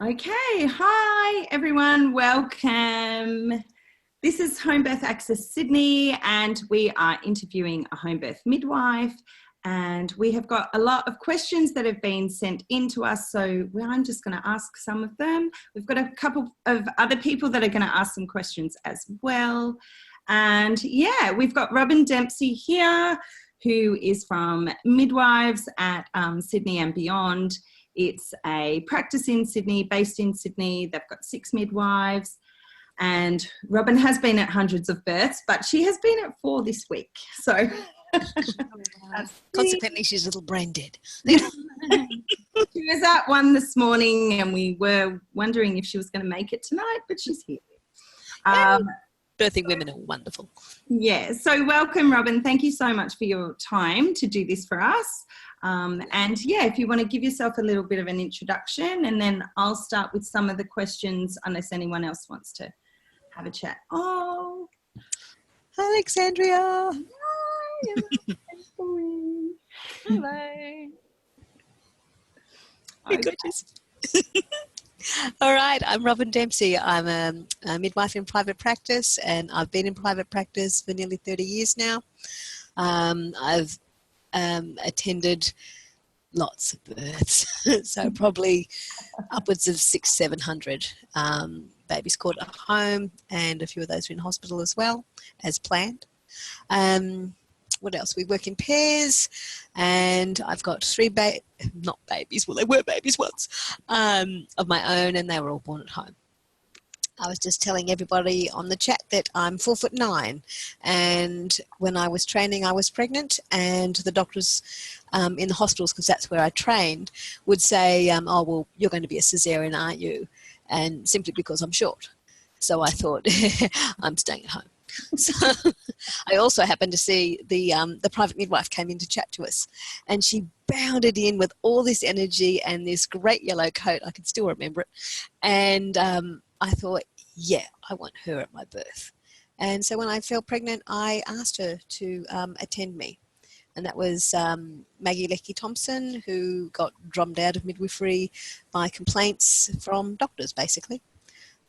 Okay, hi everyone, welcome. This is Homebirth Access Sydney and we are interviewing a homebirth midwife, and we have got a lot of questions that have been sent in to us, so I'm just going to ask some of them. We've got a couple of other people that are going to ask some questions as well. And yeah, we've got Robyn Dempsey here, who is from Midwives at Sydney and Beyond. It's a practice in Sydney, based in Sydney. They've got 6 midwives, and Robyn has been at hundreds of births, but she has been at 4 this week. So consequently, she's a little brain dead. She was at 1 this morning, and we were wondering if she was going to make it tonight, but she's here. Birthing women are wonderful. Yeah, so welcome, Robyn. Thank you so much for your time to do this for us. And yeah, if you want to give yourself a little bit of an introduction, and then I'll start with some of the questions unless anyone else wants to have a chat. Oh, Alexandria. Hi. Hello. Okay. All right, I'm Robyn Dempsey. I'm a midwife in private practice, and I've been in private practice for nearly 30 years now. I've attended lots of births, so probably upwards of 600-700 babies caught at home, and a few of those are in hospital as well, as planned. What else? We work in pairs, and I've got 3 not babies, well, they were babies once, of my own, and they were all born at home. I was just telling everybody on the chat that I'm 4'9", and when I was training, I was pregnant, and the doctors in the hospitals, because that's where I trained, would say, oh, well, you're going to be a Caesarean, aren't you? And simply because I'm short. So I thought, I'm staying at home. So I also happened to see the private midwife came in to chat to us, and she bounded in with all this energy and this great yellow coat. I can still remember it. And I thought, yeah, I want her at my birth. And so when I fell pregnant, I asked her to attend me. And that was Maggie Leckie-Thompson, who got drummed out of midwifery by complaints from doctors, basically.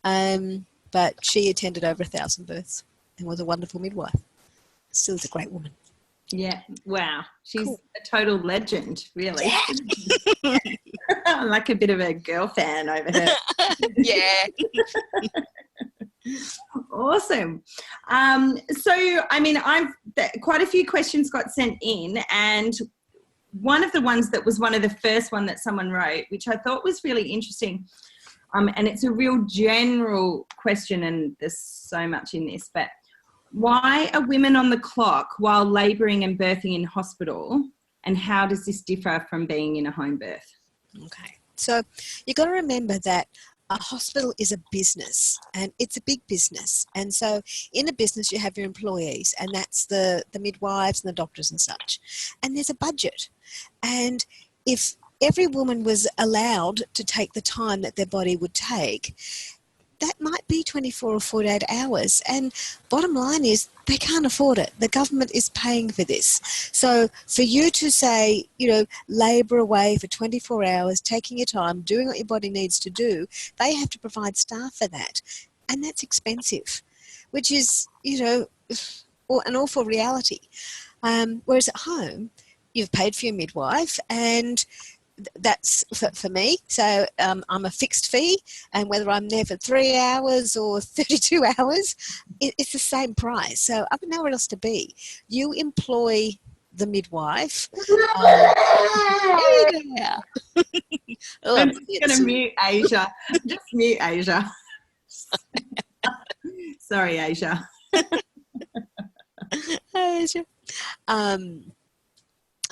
But she attended over 1,000 births and was a wonderful midwife. Still is a great woman. Yeah, wow. She's cool. A total legend, really. Yeah. I'm like a bit of a girl fan over here. Yeah. Awesome. So, I mean, quite a few questions got sent in, and one of the ones that was one of the first one that someone wrote, which I thought was really interesting, and it's a real general question, and there's so much in this, but why are women on the clock while labouring and birthing in hospital, and how does this differ from being in a home birth? Okay, so you've got to remember that a hospital is a business, and it's a big business. And so in a business, you have your employees, and that's the midwives and the doctors and such. And there's a budget. And if every woman was allowed to take the time that their body would take, that might be 24 or 48 hours. And bottom line is they can't afford it. The government is paying for this. So for you to say, labour away for 24 hours, taking your time, doing what your body needs to do, they have to provide staff for that. And that's expensive, which is, an awful reality. Whereas at home, you've paid for your midwife, and that's for me. So I'm a fixed fee, and whether I'm there for 3 hours or 32 hours, it's the same price. So I've got nowhere else to be. You employ the midwife. I'm just going to mute Asia. Just mute Asia. Sorry, Asia. Asia.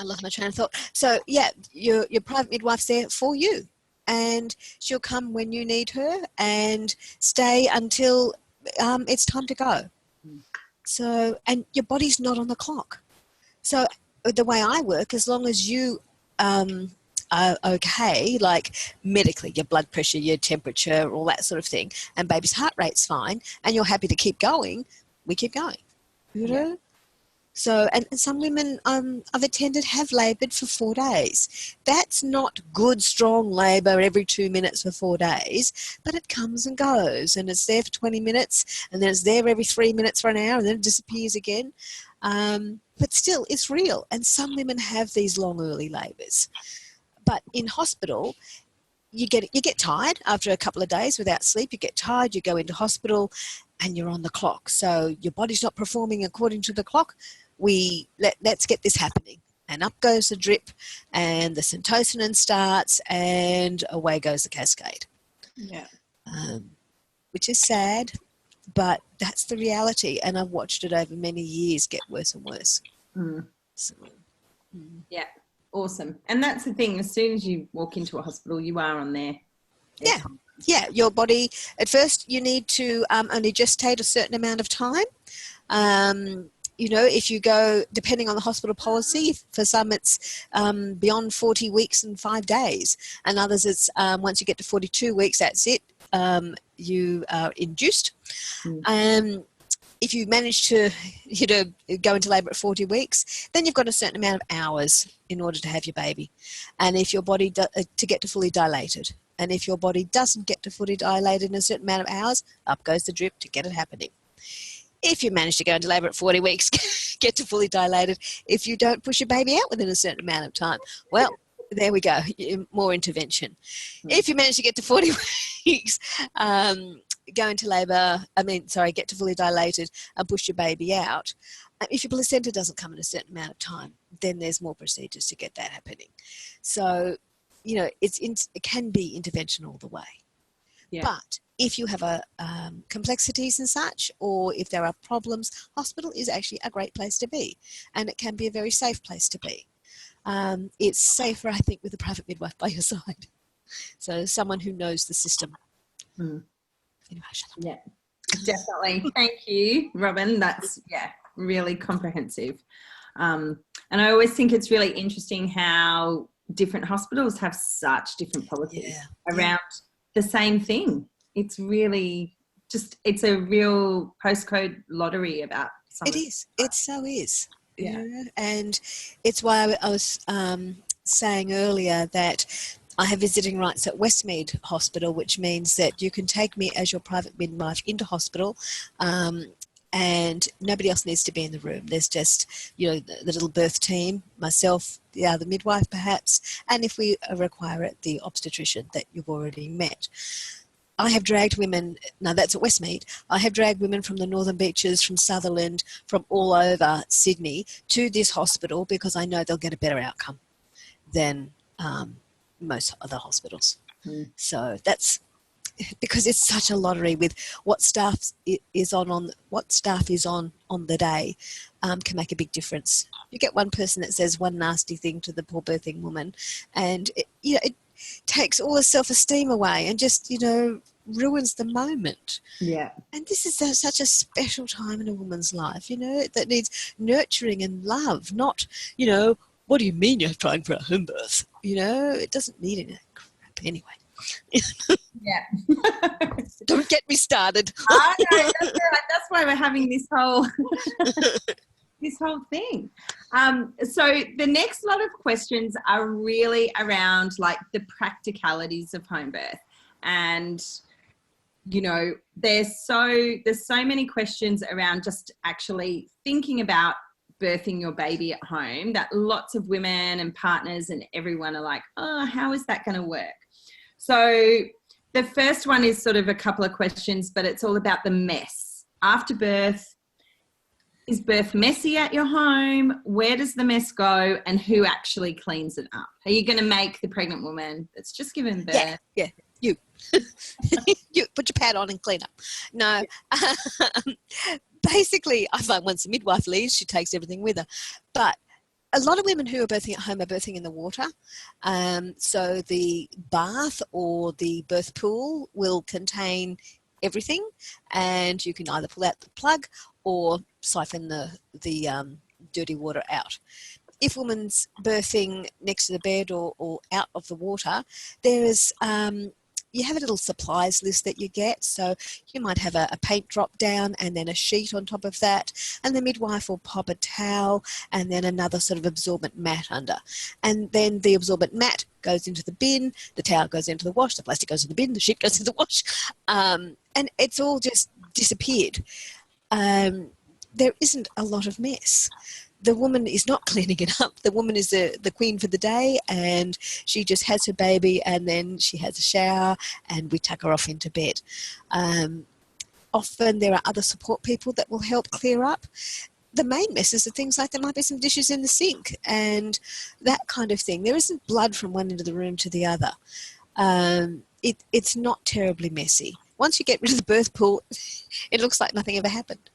I lost my train of thought. So, yeah, your private midwife's there for you, and she'll come when you need her and stay until it's time to go. So, and your body's not on the clock. So the way I work, as long as you are okay, like medically, your blood pressure, your temperature, all that sort of thing, and baby's heart rate's fine, and you're happy to keep going, we keep going. Yeah. So, and some women I've attended have laboured for 4 days. That's not good, strong labour every 2 minutes for 4 days, but it comes and goes, and it's there for 20 minutes, and then it's there every 3 minutes for an hour, and then it disappears again. But still, it's real, and some women have these long early labours. But in hospital, you get tired after a couple of days without sleep. You get tired, you go into hospital, and you're on the clock. So your body's not performing according to the clock. Let's get this happening. And up goes the drip, and the syntocinon starts, and away goes the cascade. Yeah. Which is sad, but that's the reality. And I've watched it over many years get worse and worse. So, yeah. Awesome. And that's the thing, as soon as you walk into a hospital, you are on there. Yeah, your body, at first you need to only gestate a certain amount of time. If you go, depending on the hospital policy, for some it's beyond 40 weeks and 5 days, and others it's once you get to 42 weeks, that's it, you are induced. If you manage to go into labour at 40 weeks, then you've got a certain amount of hours in order to have your baby, and if your body to get to fully dilated. And if your body doesn't get to fully dilated in a certain amount of hours, up goes the drip to get it happening. If you manage to go into labour at 40 weeks, get to fully dilated, if you don't push your baby out within a certain amount of time, well, there we go, more intervention. If you manage to get to 40 weeks, go into labour, get to fully dilated and push your baby out. If your placenta doesn't come in a certain amount of time, then there's more procedures to get that happening. So, it can be intervention all the way. Yeah. But if you have complexities and such, or if there are problems, hospital is actually a great place to be, and it can be a very safe place to be. It's safer, I think, with a private midwife by your side. So someone who knows the system. Anyway, yeah, definitely. Thank you, Robyn. That's really comprehensive. And I always think it's really interesting how different hospitals have such different policies around the same thing. It's really it's a real postcode lottery about something. It is. It so is. Yeah. And it's why I was saying earlier that I have visiting rights at Westmead Hospital, which means that you can take me as your private midwife into hospital, and nobody else needs to be in the room. There's just, the little birth team, myself, the other midwife perhaps, and if we require it, the obstetrician that you've already met. I have dragged women, now that's at Westmead, I have dragged women from the Northern Beaches, from Sutherland, from all over Sydney to this hospital because I know they'll get a better outcome than most other hospitals. So that's because it's such a lottery with what staff is on the day, can make a big difference. You get one person that says one nasty thing to the poor birthing woman, and it takes all the self-esteem away and just ruins the moment. Yeah. And this is such a special time in a woman's life, that needs nurturing and love, not what do you mean you're trying for a home birth? It doesn't need any crap anyway. Yeah. Don't get me started. I know, that's why we're having this whole thing. So the next lot of questions are really around the practicalities of home birth, and there's so many questions around just actually thinking about birthing your baby at home that lots of women and partners and everyone are like, oh, how is that going to work? So the first one is sort of a couple of questions, but it's all about the mess. After birth, is birth messy at your home? Where does the mess go? And who actually cleans it up? Are you going to make the pregnant woman that's just given birth? Yeah, you. You put your pad on and clean up. No. Basically, I find once the midwife leaves, she takes everything with her. But a lot of women who are birthing at home are birthing in the water. So the bath or the birth pool will contain everything, and you can either pull out the plug or siphon the dirty water out. If a woman's birthing next to the bed or out of the water, there is you have a little supplies list that you get. So you might have a paint drop down and then a sheet on top of that, and the midwife will pop a towel and then another sort of absorbent mat under. And then the absorbent mat goes into the bin, the towel goes into the wash, the plastic goes in the bin, the sheet goes in the wash, and it's all just disappeared. There isn't a lot of mess. The woman is not cleaning it up. The woman is the queen for the day, and she just has her baby, and then she has a shower, and we tuck her off into bed. Often there are other support people that will help clear up. The main messes are things like there might be some dishes in the sink and that kind of thing. There isn't blood from one end of the room to the other. It's not terribly messy. Once you get rid of the birth pool, it looks like nothing ever happened.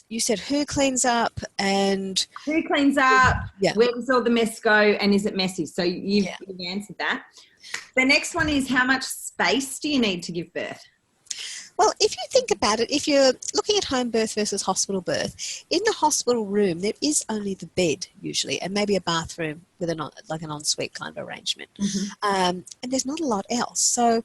You said who cleans up and... Who cleans up? Yeah. Where does all the mess go? And is it messy? So you've answered that. The next one is, how much space do you need to give birth? Well, if you think about it, if you're looking at home birth versus hospital birth, in the hospital room there is only the bed usually, and maybe a bathroom with an ensuite kind of arrangement. And there's not a lot else. So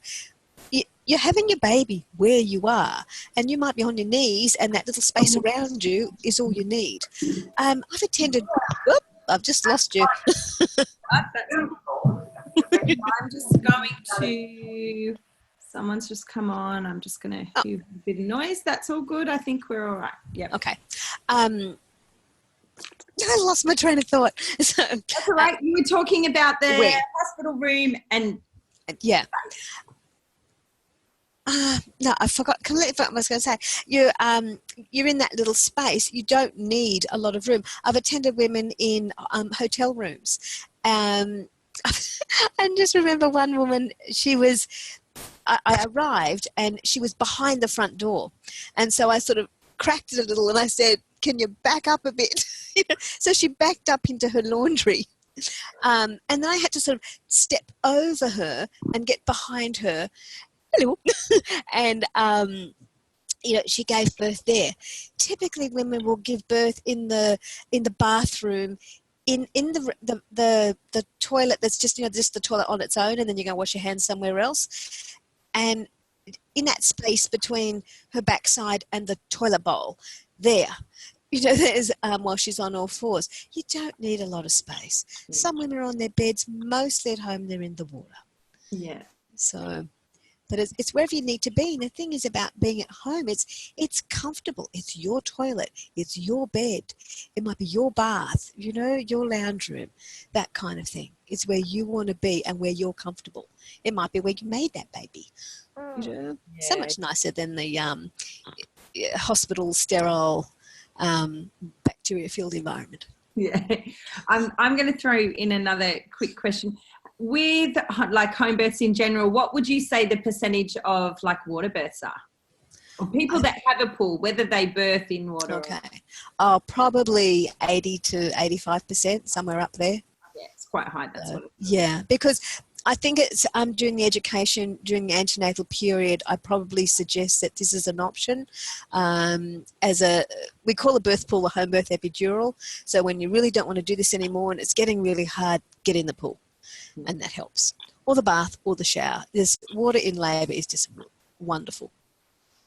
you're having your baby where you are, and you might be on your knees, and that little space around you is all you need. I've attended... Whoop, I've just lost you. I'm just going to... Someone's just come on. I'm just going to hear a bit of noise. That's all good. I think we're all right. Yep. Okay. I lost my train of thought. So, that's all right. You were talking about the hospital room and... Yeah. No, I forgot completely what I was going to say. You're in that little space. You don't need a lot of room. I've attended women in hotel rooms. And just remember one woman, I arrived and she was behind the front door. And so I sort of cracked it a little and I said, can you back up a bit? So she backed up into her laundry. And then I had to sort of step over her and get behind her. Hello. And, she gave birth there. Typically women will give birth in the bathroom, in the toilet that's just the toilet on its own, and then you go wash your hands somewhere else. And in that space between her backside and the toilet bowl, there's while she's on all fours. You don't need a lot of space. Some women are on their beds, mostly at home they're in the water. Yeah. So, but it's wherever you need to be. And the thing is about being at home, it's comfortable. It's your toilet. It's your bed. It might be your bath, your lounge room, that kind of thing. It's where you want to be and where you're comfortable. It might be where you made that baby. So much nicer than the hospital sterile bacteria-filled environment. Yeah. I'm going to throw in another quick question. With like home births in general, what would you say the percentage of like water births are? Or people that have a pool, whether they birth in water? Okay. Probably 80 to 85%, somewhere up there. Yeah, it's quite high. That's what it is. Yeah, because I think it's during the antenatal period, I probably suggest that this is an option. We call a birth pool a home birth epidural. So when you really don't want to do this anymore and it's getting really hard, get in the pool. And that helps. Or the bath or the shower. There's water in labour is just wonderful.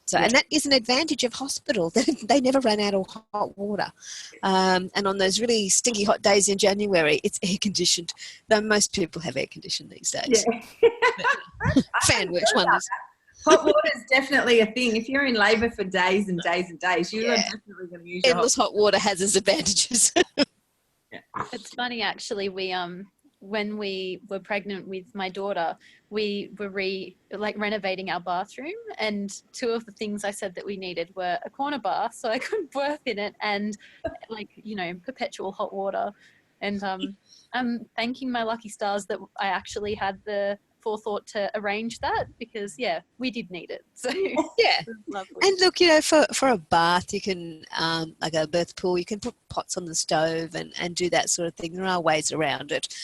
So, and that is an advantage of hospital. They never run out of hot water. And on those really stinky hot days in January, it's air conditioned. Though most people have air conditioned these days. Yeah. Fan works wonders. Hot water is definitely a thing. If you're in labour for days and days and days, you are definitely going to use endless hot water has its advantages. It's funny actually. When we were pregnant with my daughter, we were renovating our bathroom, and two of the things I said that we needed were a corner bath so I could birth in it and perpetual hot water. And I'm thanking my lucky stars that I actually had the forethought to arrange that, because we did need it. So lovely. And look, for a bath you can like a birth pool, you can put pots on the stove and do that sort of thing. There are ways around it,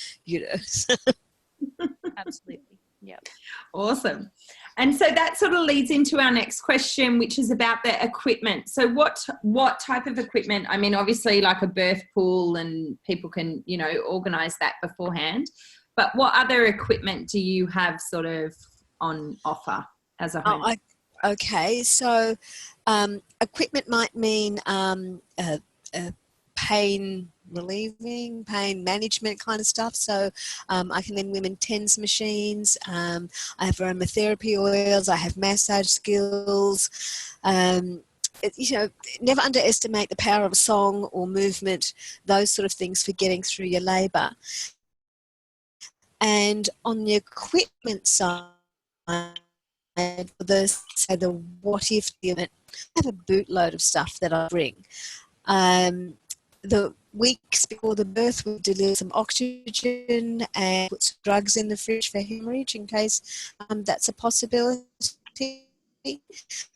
Absolutely. Yeah. Awesome. And so that sort of leads into our next question, which is about the equipment. So what type of equipment? I mean, obviously like a birth pool, and people can organize that beforehand. But what other equipment do you have sort of on offer as a home? Okay, so equipment might mean pain relieving, pain management kind of stuff. So I can lend women TENS machines. I have aromatherapy oils. I have massage skills. Never underestimate the power of a song or movement, those sort of things for getting through your labour. And on the equipment side, the what if unit, I have a bootload of stuff that I bring. The weeks before the birth, we deliver some oxygen and put some drugs in the fridge for hemorrhage in case that's a possibility.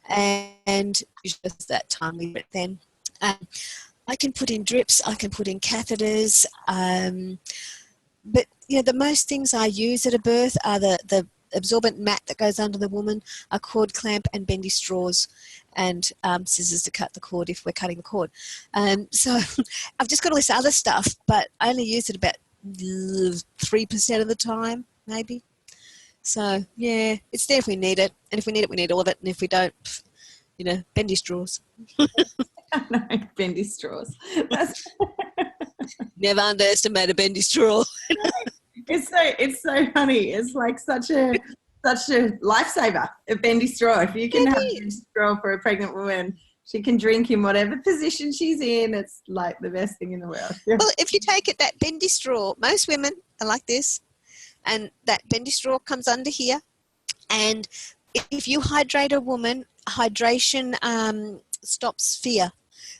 And just that time we then. I can put in drips, I can put in catheters, but the most things I use at a birth are the absorbent mat that goes under the woman, a cord clamp and bendy straws, and scissors to cut the cord if we're cutting the cord. So I've just got a list of other stuff, but I only use it about 3% of the time, maybe. So yeah, it's there if we need it, and if we need it, we need all of it, and if we don't, bendy straws. No, bendy straws. Never underestimate a bendy straw. It's so funny. It's like such a lifesaver, a bendy straw. If you can have a bendy straw for a pregnant woman, she can drink in whatever position she's in. It's like the best thing in the world. Yeah. Well, if you take it, that bendy straw, most women are like this, and that bendy straw comes under here, and if you hydrate a woman, hydration stops fear.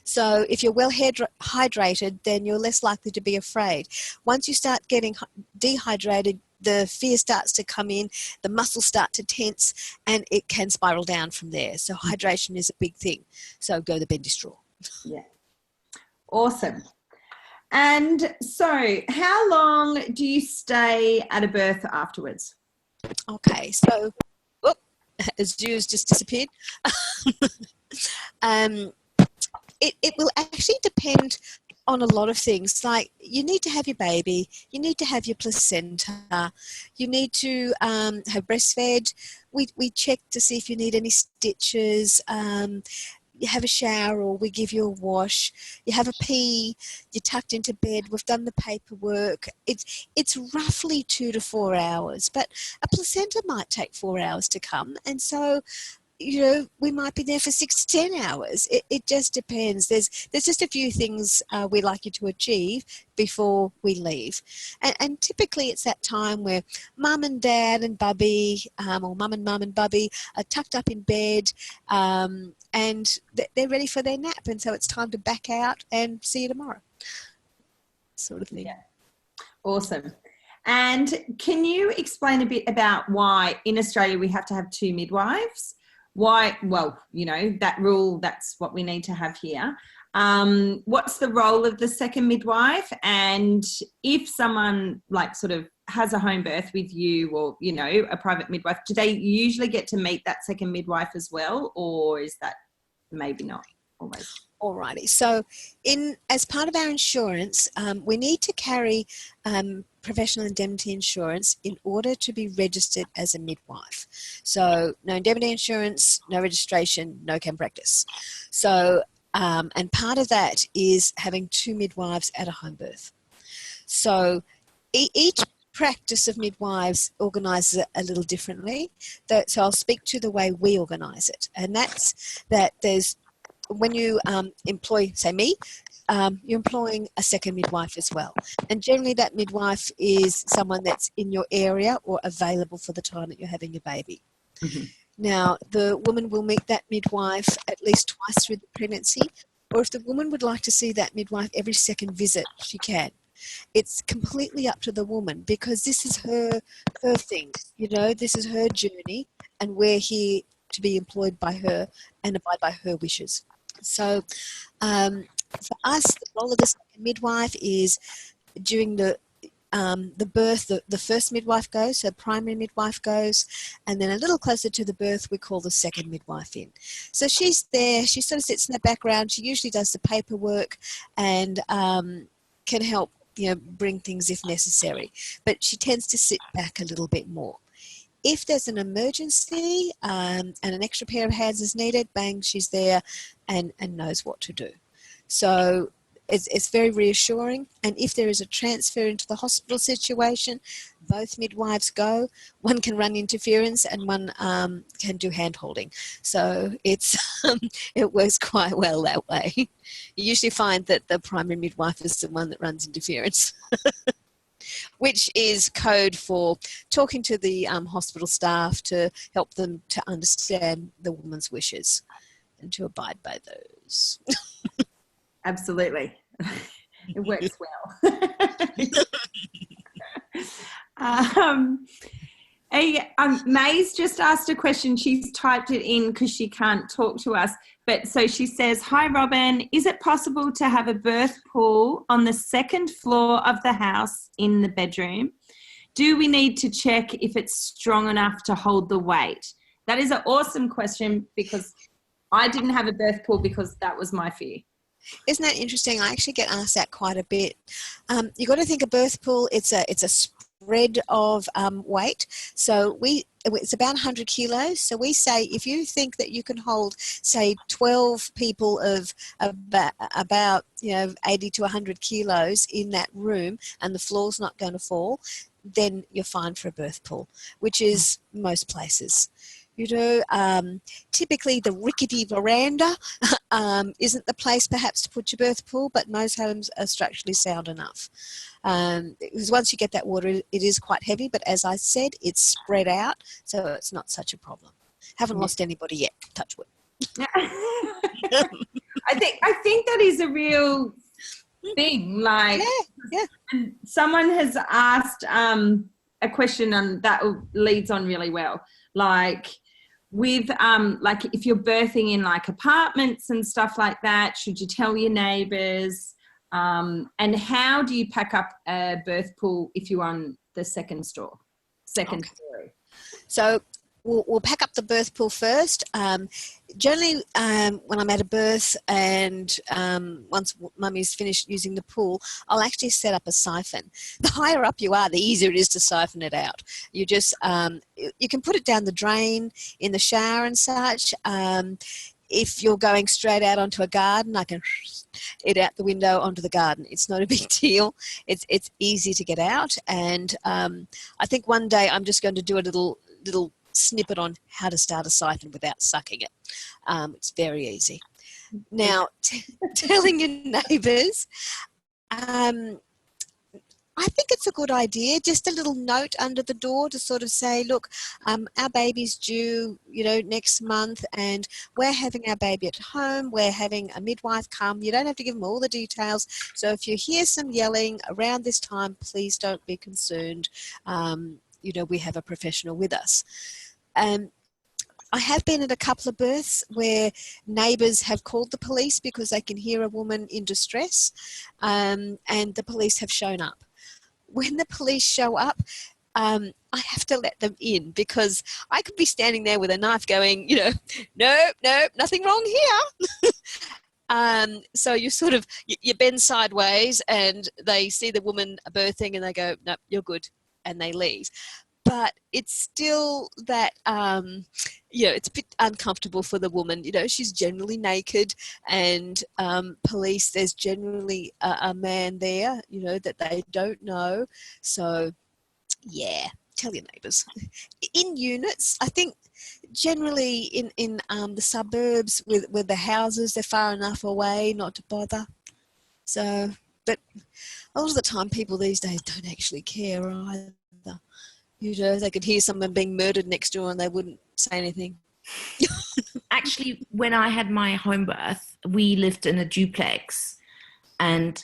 So if you're well hydrated, then you're less likely to be afraid. Once you start getting dehydrated, the fear starts to come in, the muscles start to tense, and it can spiral down from there. So hydration is a big thing. So go the bendy straw. Yeah. Awesome. And so how long do you stay at a birth afterwards? Okay, so Azure's just disappeared. It will actually depend on a lot of things. Like, you need to have your baby, you need to have your placenta, you need to have breastfed. We check to see if you need any stitches. You have a shower, or we give you a wash. You have a pee, you're tucked into bed, we've done the paperwork. It's roughly 2 to 4 hours, but a placenta might take 4 hours to come, and so we might be there for 6 to 10 hours. It just depends. There's just a few things we like you to achieve before we leave. And typically it's that time where mum and dad and bubby, or mum and bubby are tucked up in bed, and they're ready for their nap. And so it's time to back out and see you tomorrow, sort of thing. Yeah. Awesome. And can you explain a bit about why in Australia we have to have 2 midwives? Why? Well, that rule, that's what we need to have here. What's the role of the second midwife? And if someone sort of has a home birth with you, or, a private midwife, do they usually get to meet that second midwife as well? Or is that maybe not always? Alrighty. So as part of our insurance, we need to carry professional indemnity insurance in order to be registered as a midwife. So no indemnity insurance, no registration, no chem practice. So, and part of that is having 2 midwives at a home birth. So each practice of midwives organises it a little differently. So I'll speak to the way we organise it. And that's that when you employ, say me, you're employing a second midwife as well. And generally that midwife is someone that's in your area or available for the time that you're having your baby. Mm-hmm. Now, the woman will meet that midwife at least twice through the pregnancy, or if the woman would like to see that midwife every second visit, she can. It's completely up to the woman, because this is her thing, this is her journey, and we're here to be employed by her and abide by her wishes. So for us, the role of the second midwife is during the birth, the first midwife goes, so primary midwife goes, and then a little closer to the birth, we call the second midwife in. So she's there, she sort of sits in the background, she usually does the paperwork and can help bring things if necessary. But she tends to sit back a little bit more. If there's an emergency and an extra pair of hands is needed, bang, she's there and knows what to do. So it's very reassuring. And if there is a transfer into the hospital situation, both midwives go. One can run interference and one can do hand-holding. So it works quite well that way. You usually find that the primary midwife is the one that runs interference. Which is code for talking to the hospital staff to help them to understand the woman's wishes and to abide by those. Absolutely. It works well. May's just asked a question. She's typed it in because she can't talk to us. But so she says, "Hi, Robyn. Is it possible to have a birth pool on the second floor of the house in the bedroom? Do we need to check if it's strong enough to hold the weight?" That is an awesome question because I didn't have a birth pool because that was my fear. Isn't that interesting? I actually get asked that quite a bit. You've got to think a birth pool, it's a spread of weight. So it's about 100 kilos. So we say if you think that you can hold, say, 12 people of about 80 to 100 kilos in that room and the floor's not going to fall, then you're fine for a birth pool, which is most places. Typically the rickety veranda isn't the place perhaps to put your birth pool, but most homes are structurally sound enough. Because once you get that water, it is quite heavy, but as I said, it's spread out, so it's not such a problem. Haven't lost anybody yet, touch wood. I think that is a real thing. Like, yeah. And someone has asked a question and that leads on really well. Like, with like if you're birthing in like apartments and stuff like that, should you tell your neighbours? And how do you pack up a birth pool if you're on the second story? So we'll pack up the birth pool first. Generally, when I'm at a birth and once mummy's finished using the pool, I'll actually set up a siphon. The higher up you are, the easier it is to siphon it out. You just, you can put it down the drain in the shower and such. If you're going straight out onto a garden, I can it out the window onto the garden. It's not a big deal. It's easy to get out. And I think one day I'm just going to do a little snippet on how to start a siphon without sucking it. It's very easy. Now, telling your neighbours, I think it's a good idea. Just a little note under the door to sort of say, look, our baby's due, next month, and we're having our baby at home. We're having a midwife come. You don't have to give them all the details. So if you hear some yelling around this time, please don't be concerned. We have a professional with us. I have been at a couple of births where neighbours have called the police because they can hear a woman in distress, and the police have shown up. When the police show up, I have to let them in because I could be standing there with a knife going, no, nothing wrong here. So you you bend sideways and they see the woman birthing and they go, no, you're good, and they leave. But it's still that, it's a bit uncomfortable for the woman. She's generally naked, and police, there's generally a man there, that they don't know. So, yeah, tell your neighbours. In units, I think generally in the suburbs with the houses, they're far enough away not to bother. So, but a lot of the time people these days don't actually care either. They could hear someone being murdered next door and they wouldn't say anything. Actually, when I had my home birth, we lived in a duplex and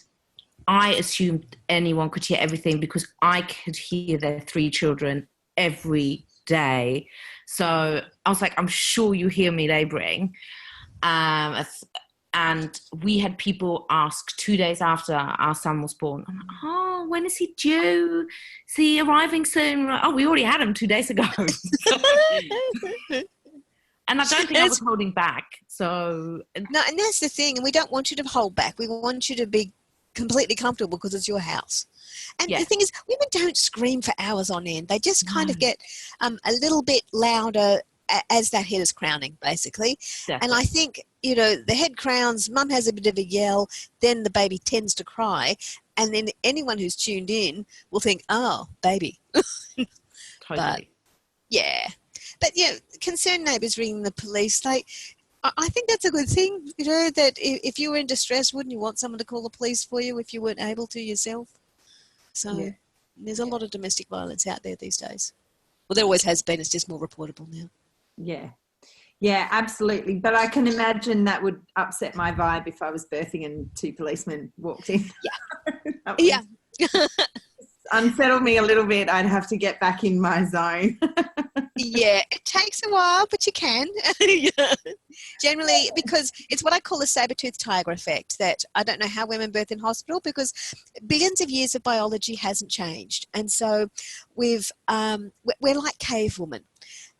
I assumed anyone could hear everything because I could hear their 3 children every day. So I was like, I'm sure you hear me labouring. And we had people ask 2 days after our son was born, I'm like, oh, when is he due? Is he arriving soon? Like, oh, we already had him 2 days ago. And I don't think I was holding back. So no, and that's the thing. And we don't want you to hold back. We want you to be completely comfortable because it's your house. And the thing is, women don't scream for hours on end. They just kind of get a little bit louder as that head is crowning, basically. Definitely. And I think, you know, the head crowns, mum has a bit of a yell, then the baby tends to cry, and then anyone who's tuned in will think, oh, baby. Totally. But, yeah. But, yeah, concerned neighbours ringing the police, like, I think that's a good thing, you know, that if you were in distress, wouldn't you want someone to call the police for you if you weren't able to yourself? So there's a lot of domestic violence out there these days. Well, there always has been. It's just more reportable now. Yeah. Yeah, absolutely. But I can imagine that would upset my vibe if I was birthing and 2 policemen walked in. Yeah. Unsettle me a little bit. I'd have to get back in my zone. Yeah, it takes a while, but you can. Generally, because it's what I call the saber-toothed tiger effect, that I don't know how women birth in hospital because billions of years of biology hasn't changed. And so we're like cave women.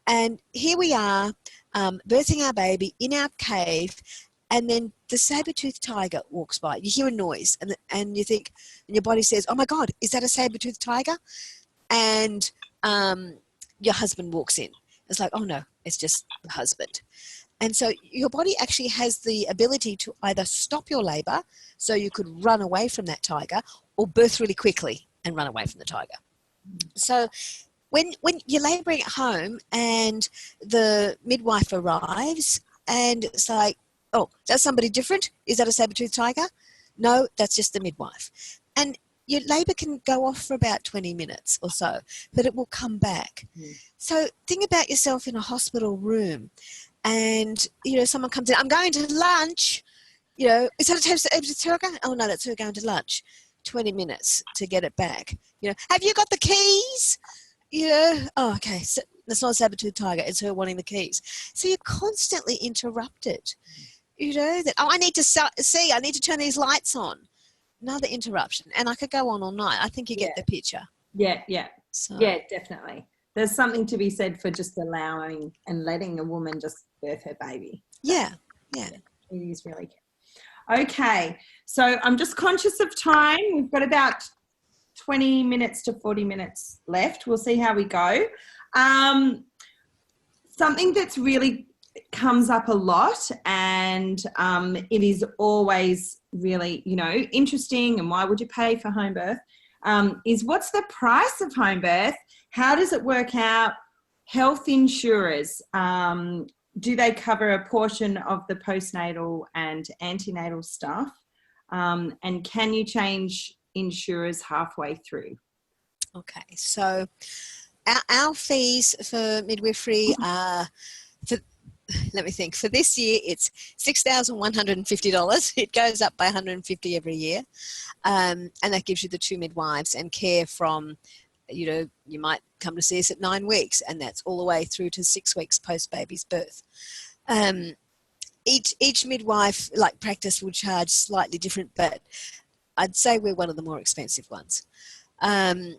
And here we are birthing our baby in our cave, and then the saber-toothed tiger walks by. You hear a noise, and you think, and your body says, oh my God, is that a saber-toothed tiger? And your husband walks in. It's like, oh no, it's just the husband. And so your body actually has the ability to either stop your labour so you could run away from that tiger, or birth really quickly and run away from the tiger. So when you're labouring at home and the midwife arrives and it's like, oh, that's somebody different? Is that a saber-toothed tiger? No, that's just the midwife. And your labour can go off for about 20 minutes or so, but it will come back. So think about yourself in a hospital room and, you know, someone comes in, I'm going to lunch. You know, is that a saber-toothed tiger? Oh, no, that's her going to lunch. 20 minutes to get it back. You know, have you got the keys? You know, oh, okay, so that's not a saber-toothed tiger. It's her wanting the keys. So you're constantly interrupted. You know, that, oh, I need to see, I need to turn these lights on. Another interruption. And I could go on all night. I think you get the picture. Yeah, definitely. There's something to be said for just allowing and letting a woman just birth her baby. Yeah. It is really good. Okay, so I'm just conscious of time. We've got about 20 minutes to 40 minutes left. We'll see how we go. Something that's really comes up a lot, and it is always really, you know, interesting, and why would you pay for home birth, is what's the price of home birth? How does it work out? Health insurers, do they cover a portion of the postnatal and antenatal stuff? And can you change insurers halfway through? Okay, so our fees for midwifery are, let me think, for this year it's $6,150. It goes up by $150 every year, and that gives you the 2 midwives and care from, you know, you might come to see us at 9 weeks, and that's all the way through to 6 weeks post baby's birth. Each midwife, like practice, will charge slightly different, but I'd say we're one of the more expensive ones, and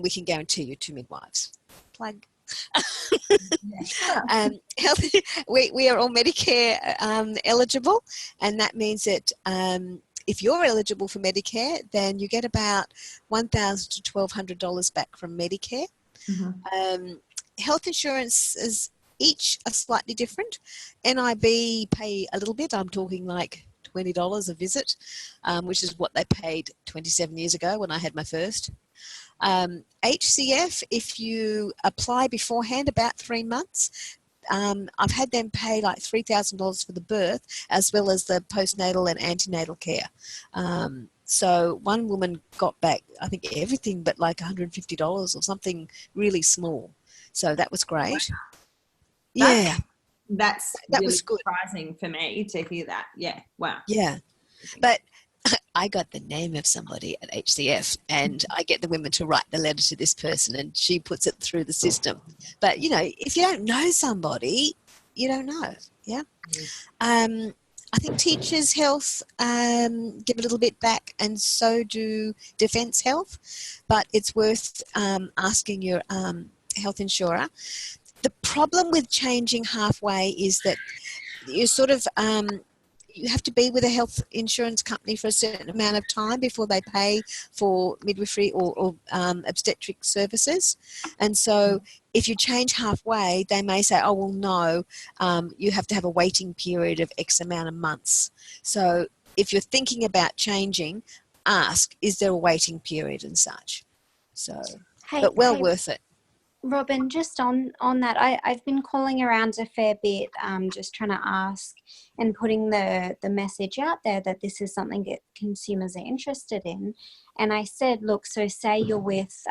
we can guarantee you 2 midwives. Plug. We are all Medicare eligible, and that means that if you're eligible for Medicare, then you get about $1,000 to $1,200 back from Medicare. Health insurance is each are slightly different. NIB pay a little bit. I'm talking like $20 a visit, which is what they paid 27 years ago when I had my first. HCF, if you apply beforehand about 3 months, I've had them pay like $3,000 for the birth, as well as the postnatal and antenatal care. So one woman got back, I think, everything but like $150 or something really small. So that was great. That really was good. Surprising for me to hear that. Yeah, wow. Yeah, but I got the name of somebody at HCF, and I get the women to write the letter to this person, and she puts it through the system. But, you know, if you don't know somebody, you don't know, yeah? I think Teachers Health give a little bit back, and so do Defence Health, but it's worth asking your health insurer. The problem with changing halfway is that you sort of you have to be with a health insurance company for a certain amount of time before they pay for midwifery or obstetric services. And so if you change halfway, they may say, oh, well, no, you have to have a waiting period of X amount of months. So if you're thinking about changing, ask, is there a waiting period and such? So, but well worth it. Robyn, just on that, I've been calling around a fair bit, just trying to ask and putting the message out there that this is something that consumers are interested in. And I said, look, so say you're with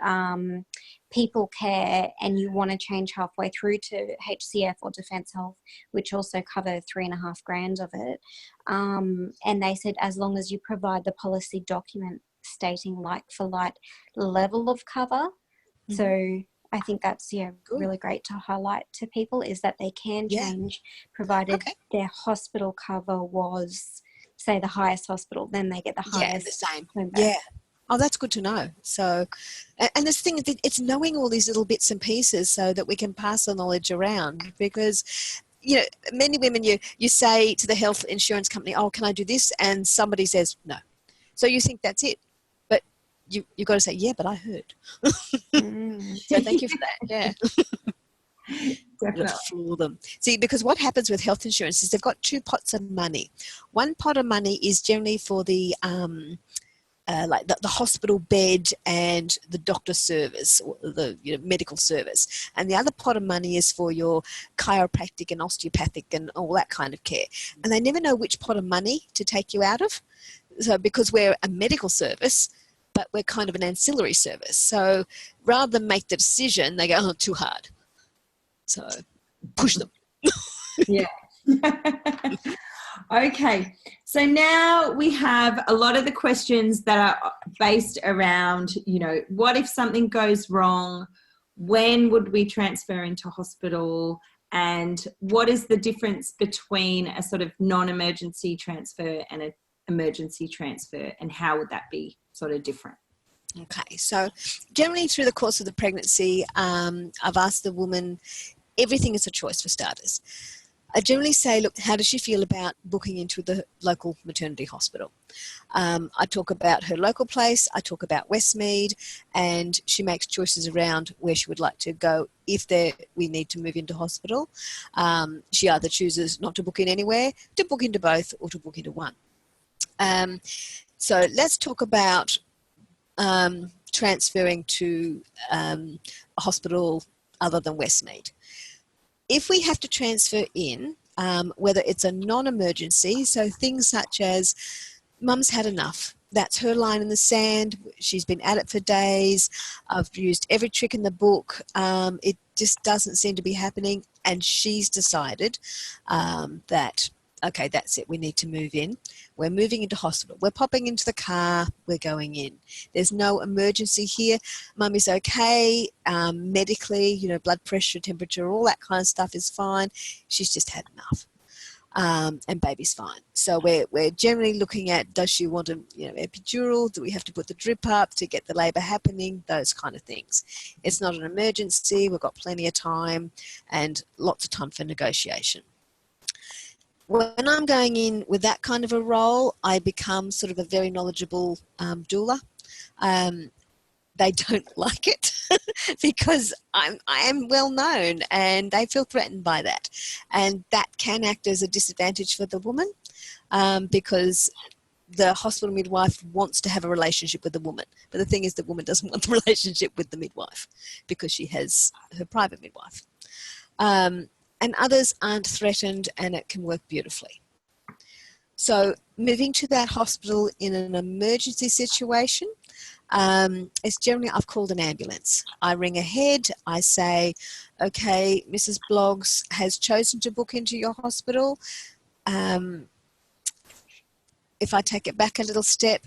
People Care and you want to change halfway through to HCF or Defence Health, which also cover $3,500 of it. And they said, as long as you provide the policy document stating like for like level of cover. Mm-hmm. So I think that's really great to highlight to people, is that they can change provided their hospital cover was, say, the highest hospital, then they get the highest. The same. Yeah. Oh, that's good to know. So, and this thing, it's knowing all these little bits and pieces so that we can pass the knowledge around, because many women, you say to the health insurance company, oh, can I do this? And somebody says no. So you think that's it. You've got to say, yeah, but I heard. So thank you for that. Yeah. Definitely. Fool them. See, because what happens with health insurance is they've got two pots of money. One pot of money is generally for the like the hospital bed and the doctor service, or the medical service, and the other pot of money is for your chiropractic and osteopathic and all that kind of care. And they never know which pot of money to take you out of. So because we're a medical service, but we're kind of an ancillary service. So rather than make the decision, they go, oh, too hard. So push them. Yeah. Okay. So now we have a lot of the questions that are based around, what if something goes wrong? When would we transfer into hospital? And what is the difference between a sort of non-emergency transfer and an emergency transfer? And how would that be sort of different? Okay, so generally through the course of the pregnancy, I've asked the woman, everything is a choice for starters. I generally say, look, how does she feel about booking into the local maternity hospital? I talk about her local place, I talk about Westmead, and she makes choices around where she would like to go if we need to move into hospital. She either chooses not to book in anywhere, to book into both, or to book into one. So let's talk about transferring to a hospital other than Westmead. If we have to transfer in, whether it's a non-emergency, so things such as mum's had enough, that's her line in the sand, she's been at it for days, I've used every trick in the book, it just doesn't seem to be happening, and she's decided that, okay, that's it, we need to move in. We're moving into hospital. We're popping into the car. We're going in. There's no emergency here. Mum is okay. Medically, blood pressure, temperature, all that kind of stuff is fine. She's just had enough. And baby's fine. So we're generally looking at, does she want an epidural? Do we have to put the drip up to get the labour happening? Those kind of things. It's not an emergency. We've got plenty of time and lots of time for negotiation. When I'm going in with that kind of a role, I become sort of a very knowledgeable doula. They don't like it because I am well known, and they feel threatened by that. And that can act as a disadvantage for the woman because the hospital midwife wants to have a relationship with the woman. But the thing is, the woman doesn't want the relationship with the midwife because she has her private midwife. And others aren't threatened, and it can work beautifully. So moving to that hospital in an emergency situation, it's generally, I've called an ambulance. I ring ahead, I say, okay, Mrs. Bloggs has chosen to book into your hospital. If I take it back a little step,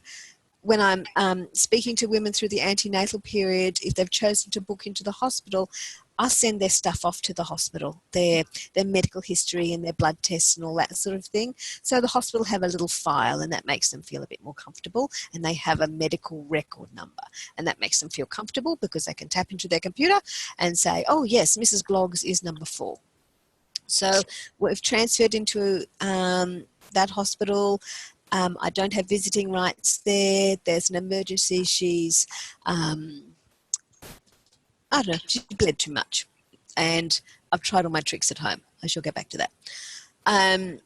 when I'm speaking to women through the antenatal period, if they've chosen to book into the hospital, I'll send their stuff off to the hospital, their medical history and their blood tests and all that sort of thing. So the hospital have a little file, and that makes them feel a bit more comfortable, and they have a medical record number, and that makes them feel comfortable because they can tap into their computer and say, oh yes, Mrs. Bloggs is number 4. So we've transferred into that hospital. I don't have visiting rights there. There's an emergency. She's, I don't know, she bled too much. And I've tried all my tricks at home. I shall get back to that. And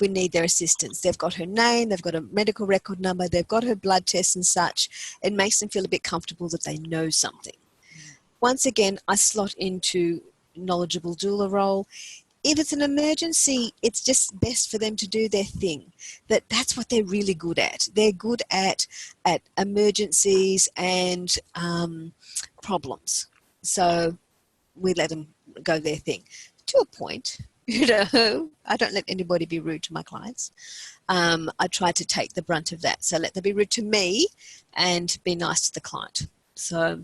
we need their assistance. They've got her name, they've got a medical record number, they've got her blood tests and such. It makes them feel a bit comfortable that they know something. Once again, I slot into knowledgeable doula role. If it's an emergency, it's just best for them to do their thing. That's what they're really good at. They're good at emergencies and problems. So we let them go their thing. To a point, you know, I don't let anybody be rude to my clients. I try to take the brunt of that. So let them be rude to me and be nice to the client. So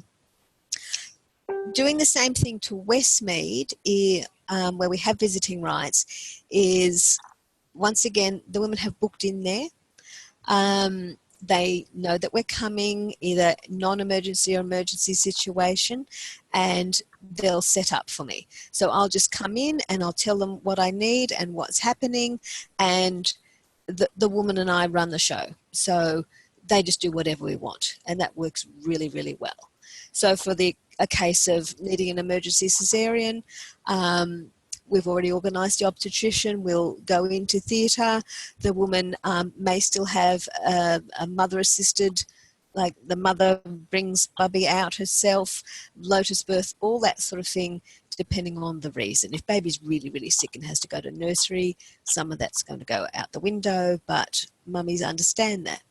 doing the same thing to Westmead, where we have visiting rights, is once again, the women have booked in there. They know that we're coming, either non-emergency or emergency situation, and they'll set up for me. So I'll just come in and I'll tell them what I need and what's happening, and the woman and I run the show. So they just do whatever we want, and that works really, really well. So for a case of needing an emergency Caesarean, we've already organised the obstetrician. We'll go into theatre. The woman may still have a mother-assisted, like the mother brings Bubby out herself, lotus birth, all that sort of thing, depending on the reason. If baby's really, really sick and has to go to nursery, some of that's going to go out the window, but mummies understand that.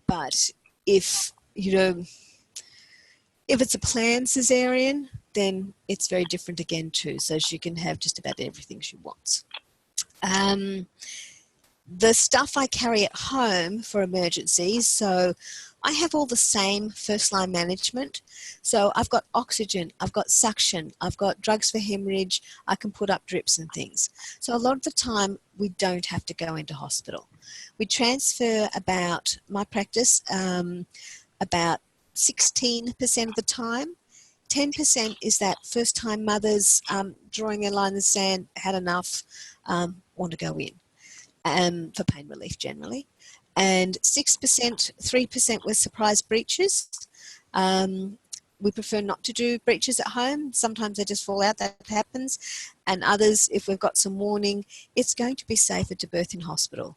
But if, you know, if it's a planned Caesarean, then it's very different again too. So she can have just about everything she wants. The stuff I carry at home for emergencies, so I have all the same first line management. So I've got oxygen, I've got suction, I've got drugs for hemorrhage, I can put up drips and things. So a lot of the time we don't have to go into hospital. We transfer about, my practice, about 16% of the time. 10% is that first time mothers drawing a line in the sand, had enough, want to go in, for pain relief generally. And 6%, 3% were surprise breaches. We prefer not to do breaches at home. Sometimes they just fall out, that happens. And others, if we've got some warning, it's going to be safer to birth in hospital.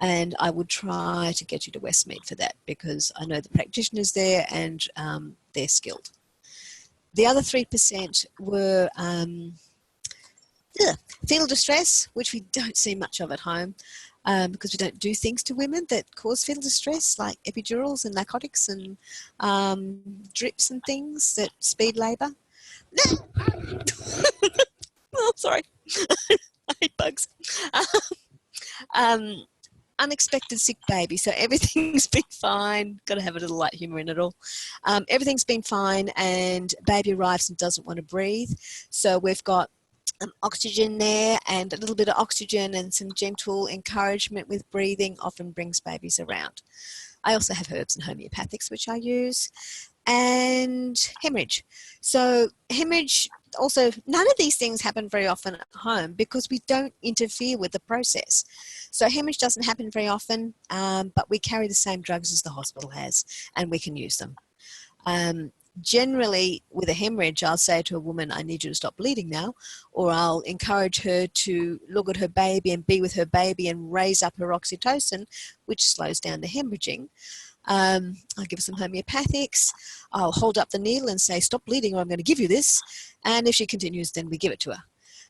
And I would try to get you to Westmead for that, because I know the practitioners there and they're skilled. The other 3% were fetal distress, which we don't see much of at home because we don't do things to women that cause fetal distress, like epidurals and narcotics and drips and things that speed labour. Oh, sorry. I hate bugs. Unexpected sick baby, so everything's been fine. Got to have a little light humour in it all. Everything's been fine, and baby arrives and doesn't want to breathe, so we've got oxygen there, and a little bit of oxygen and some gentle encouragement with breathing often brings babies around. I also have herbs and homeopathics which I use, and hemorrhage. So hemorrhage, also, none of these things happen very often at home because we don't interfere with the process. So hemorrhage doesn't happen very often, but we carry the same drugs as the hospital has, and we can use them. Generally, with a hemorrhage, I'll say to a woman, I need you to stop bleeding now, or I'll encourage her to look at her baby and be with her baby and raise up her oxytocin, which slows down the hemorrhaging. I'll give her some homeopathics. I'll hold up the needle and say, stop bleeding or I'm going to give you this. And if she continues, then we give it to her.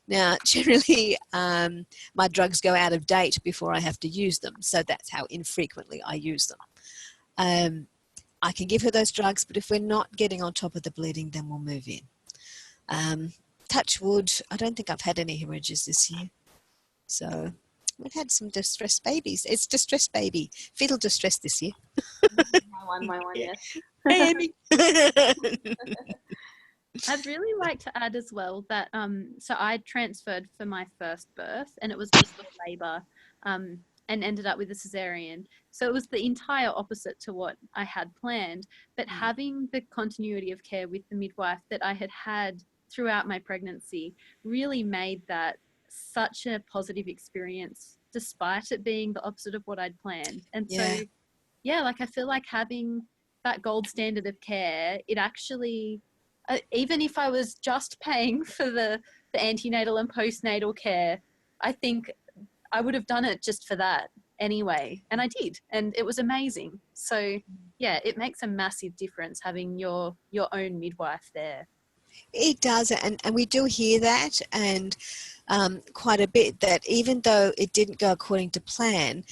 Now, generally, my drugs go out of date before I have to use them. So that's how infrequently I use them. I can give her those drugs, but if we're not getting on top of the bleeding, then we'll move in. Touch wood, I don't think I've had any hemorrhages this year. So we've had some distressed babies. It's distressed baby, fetal distress this year. My one, yeah. yes. Hey, Amy. I'd really like to add as well that so I transferred for my first birth, and it was just a labour, and ended up with a Caesarean. So it was the entire opposite to what I had planned. But having the continuity of care with the midwife that I had had throughout my pregnancy really made that such a positive experience despite it being the opposite of what I'd planned. And Yeah. so, yeah, like I feel like having that gold standard of care, it actually, even if I was just paying for the antenatal and postnatal care, I think I would have done it just for that anyway. And I did. And it was amazing. So, yeah, it makes a massive difference having your own midwife there. It does, and we do hear that, and quite a bit, that even though it didn't go according to plan,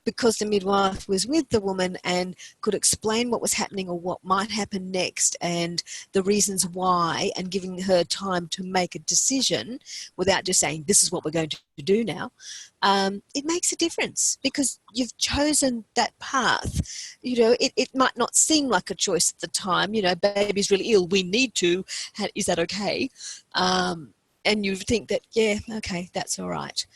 because the midwife was with the woman and could explain what was happening or what might happen next and the reasons why, and giving her time to make a decision without just saying, this is what we're going to do now, it makes a difference because you've chosen that path. You know, it might not seem like a choice at the time. You know, baby's really ill, we need to, is that okay? And you think that, yeah, okay, that's all right.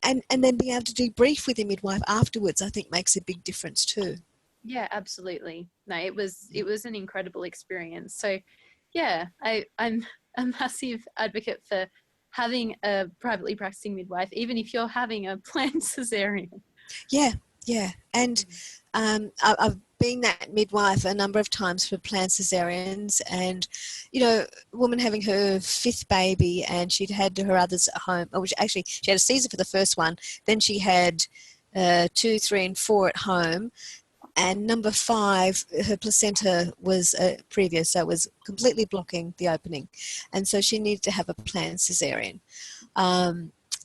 And then being able to debrief with your midwife afterwards, I think, makes a big difference too. Yeah, absolutely. No, it was an incredible experience. So, yeah, I'm a massive advocate for having a privately practicing midwife, even if you're having a planned caesarean. Yeah, yeah. And I've been that midwife a number of times for planned caesareans, and, you know, a woman having her 5th baby, and she'd had her others at home, which actually she had a Caesar for the first one, then she had 2, 3 and 4 at home, and number 5, her placenta was previous, so it was completely blocking the opening, and so she needed to have a planned caesarean.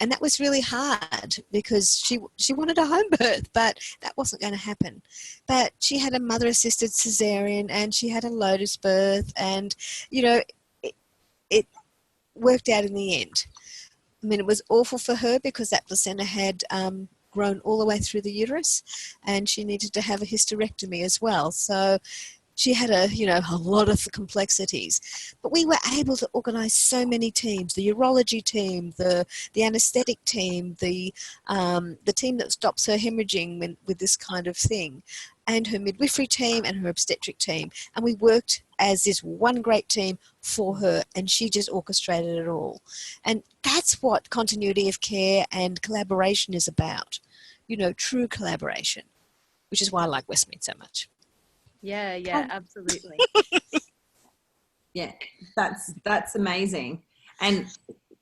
And that was really hard because she wanted a home birth, but that wasn't going to happen. But she had a mother-assisted caesarean and she had a lotus birth, and, you know, it worked out in the end. I mean, it was awful for her because that placenta had grown all the way through the uterus, and she needed to have a hysterectomy as well. So she had a lot of complexities, but we were able to organise so many teams: the urology team, the anaesthetic team, the team that stops her hemorrhaging with this kind of thing, and her midwifery team and her obstetric team, and we worked as this one great team for her, and she just orchestrated it all. And that's what continuity of care and collaboration is about, you know, true collaboration, which is why I like Westmead so much. Yeah, absolutely. Yeah, that's amazing. And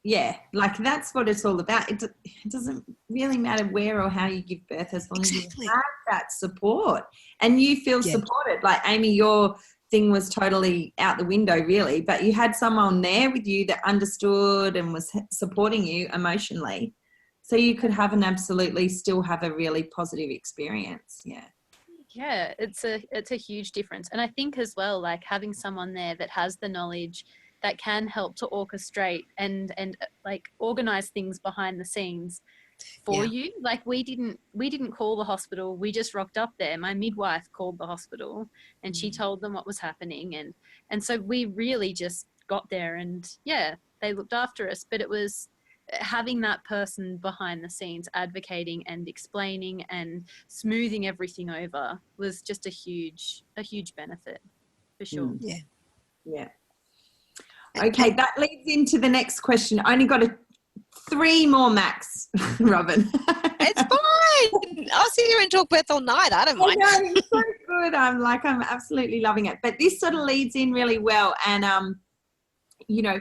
yeah, like that's what it's all about. It doesn't really matter where or how you give birth, as long as you have that support and you feel supported. Like Amy, your thing was totally out the window really, but you had someone there with you that understood and was supporting you emotionally, so you could have still have a really positive experience. Yeah, it's a huge difference. And I think as well, like having someone there that has the knowledge that can help to orchestrate and like organize things behind the scenes for you. Like we didn't call the hospital, we just rocked up there. My midwife called the hospital and she told them what was happening, and so we really just got there, and yeah, they looked after us. But it was having that person behind the scenes advocating and explaining and smoothing everything over was just a huge benefit for sure. Yeah. Okay, that leads into the next question. I only got 3 more max, Robyn. It's fine. I'll sit here and talk birth all night. I don't mind. It's so good. I'm absolutely loving it. But this sort of leads in really well. And, you know,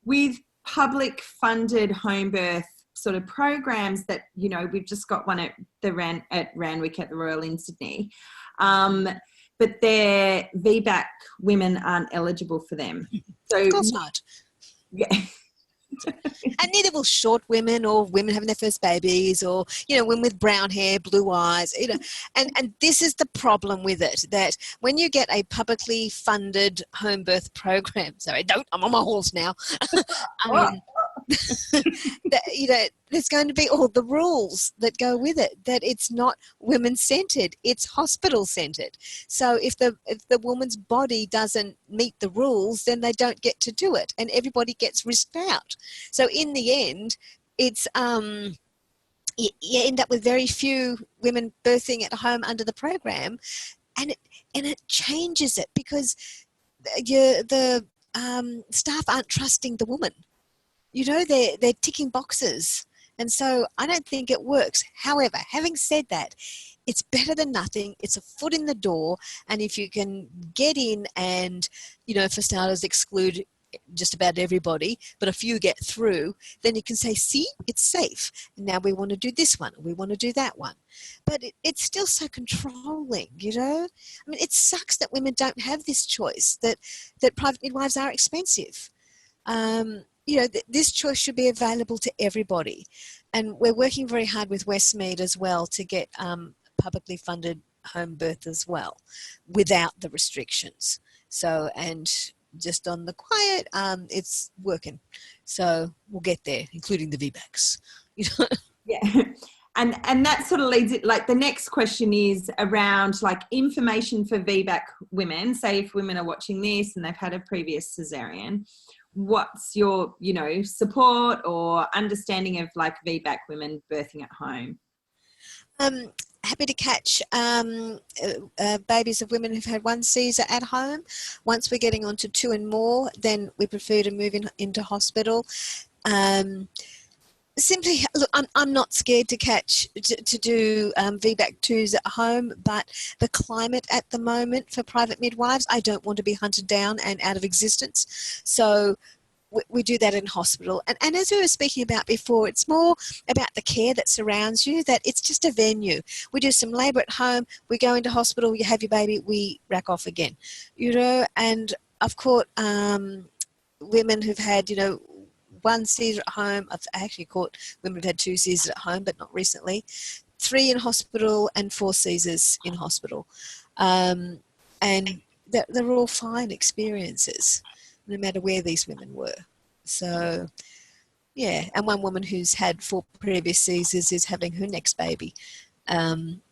with public funded home birth sort of programs that, you know, we've just got one at Randwick at the Royal in Sydney. But their VBAC women aren't eligible for them. So, of course not. Yeah. And neither will short women or women having their first babies, or, you know, women with brown hair, blue eyes, you know. And this is the problem with it, that when you get a publicly funded home birth program, I'm on my horse now. That, you know, there's going to be all the rules that go with it, that it's not women-centred, it's hospital-centred. So if the woman's body doesn't meet the rules, then they don't get to do it, and everybody gets risked out. So in the end, it's you end up with very few women birthing at home under the program, and it changes it because the staff aren't trusting the woman. they're ticking boxes. And so I don't think it works. However, having said that, it's better than nothing. It's a foot in the door. And if you can get in and, for starters, exclude just about everybody, but a few get through, then you can say, see, it's safe. Now we want to do this one, we want to do that one. But it's still so controlling, I mean, it sucks that women don't have this choice, that private midwives are expensive. This choice should be available to everybody. And we're working very hard with Westmead as well to get publicly funded home birth as well, without the restrictions. So, and just on the quiet, it's working. So we'll get there, including the VBACs. Yeah. And that sort of leads it, like the next question is around like information for VBAC women. Say if women are watching this and they've had a previous caesarean, what's your, support or understanding of like VBAC women birthing at home? Happy to catch babies of women who've had one Caesar at home. Once we're getting on to 2 and more, then we prefer to move into hospital. Simply, look, I'm not scared to do VBAC 2s at home, but the climate at the moment for private midwives, I don't want to be hunted down and out of existence. So we do that in hospital. And as we were speaking about before, it's more about the care that surrounds you, that it's just a venue. We do some labour at home, we go into hospital, you have your baby, we rack off again. And I've caught women who've had, one Caesar at home. I've actually caught women who've had 2 Caesars at home, but not recently. 3 in hospital and 4 Caesars in hospital. And they're all fine experiences, no matter where these women were. So, yeah. And one woman who's had 4 previous Caesars is having her next baby.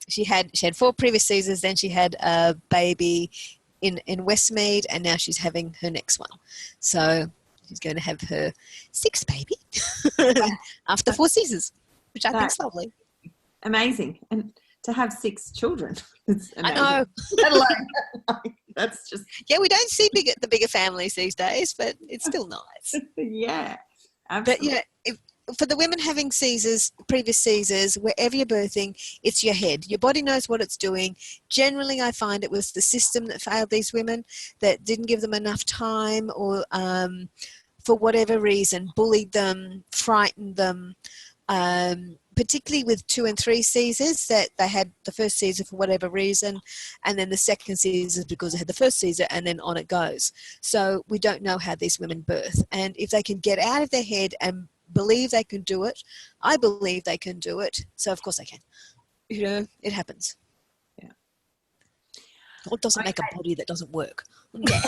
She had 4 previous Caesars, then she had a baby in Westmead, and now she's having her next one. So she's going to have her 6th baby after 4 Caesars, which I think is lovely. Amazing. And to have 6 children. It's amazing. I know. That's just... Yeah, we don't see the bigger families these days, but it's still nice. Yeah, absolutely. But, for the women having Caesars, previous Caesars, wherever you're birthing, it's your head. Your body knows what it's doing. Generally, I find it was the system that failed these women, that didn't give them enough time, or for whatever reason, bullied them, frightened them, particularly with 2 and 3 Caesars, that they had the first Caesar for whatever reason, and then the second Caesar because they had the first Caesar, and then on it goes. So we don't know how these women birth. And if they can get out of their head and believe they can do it, I believe they can do it, so of course they can. It happens. Yeah. What doesn't make a body that doesn't work? Yeah.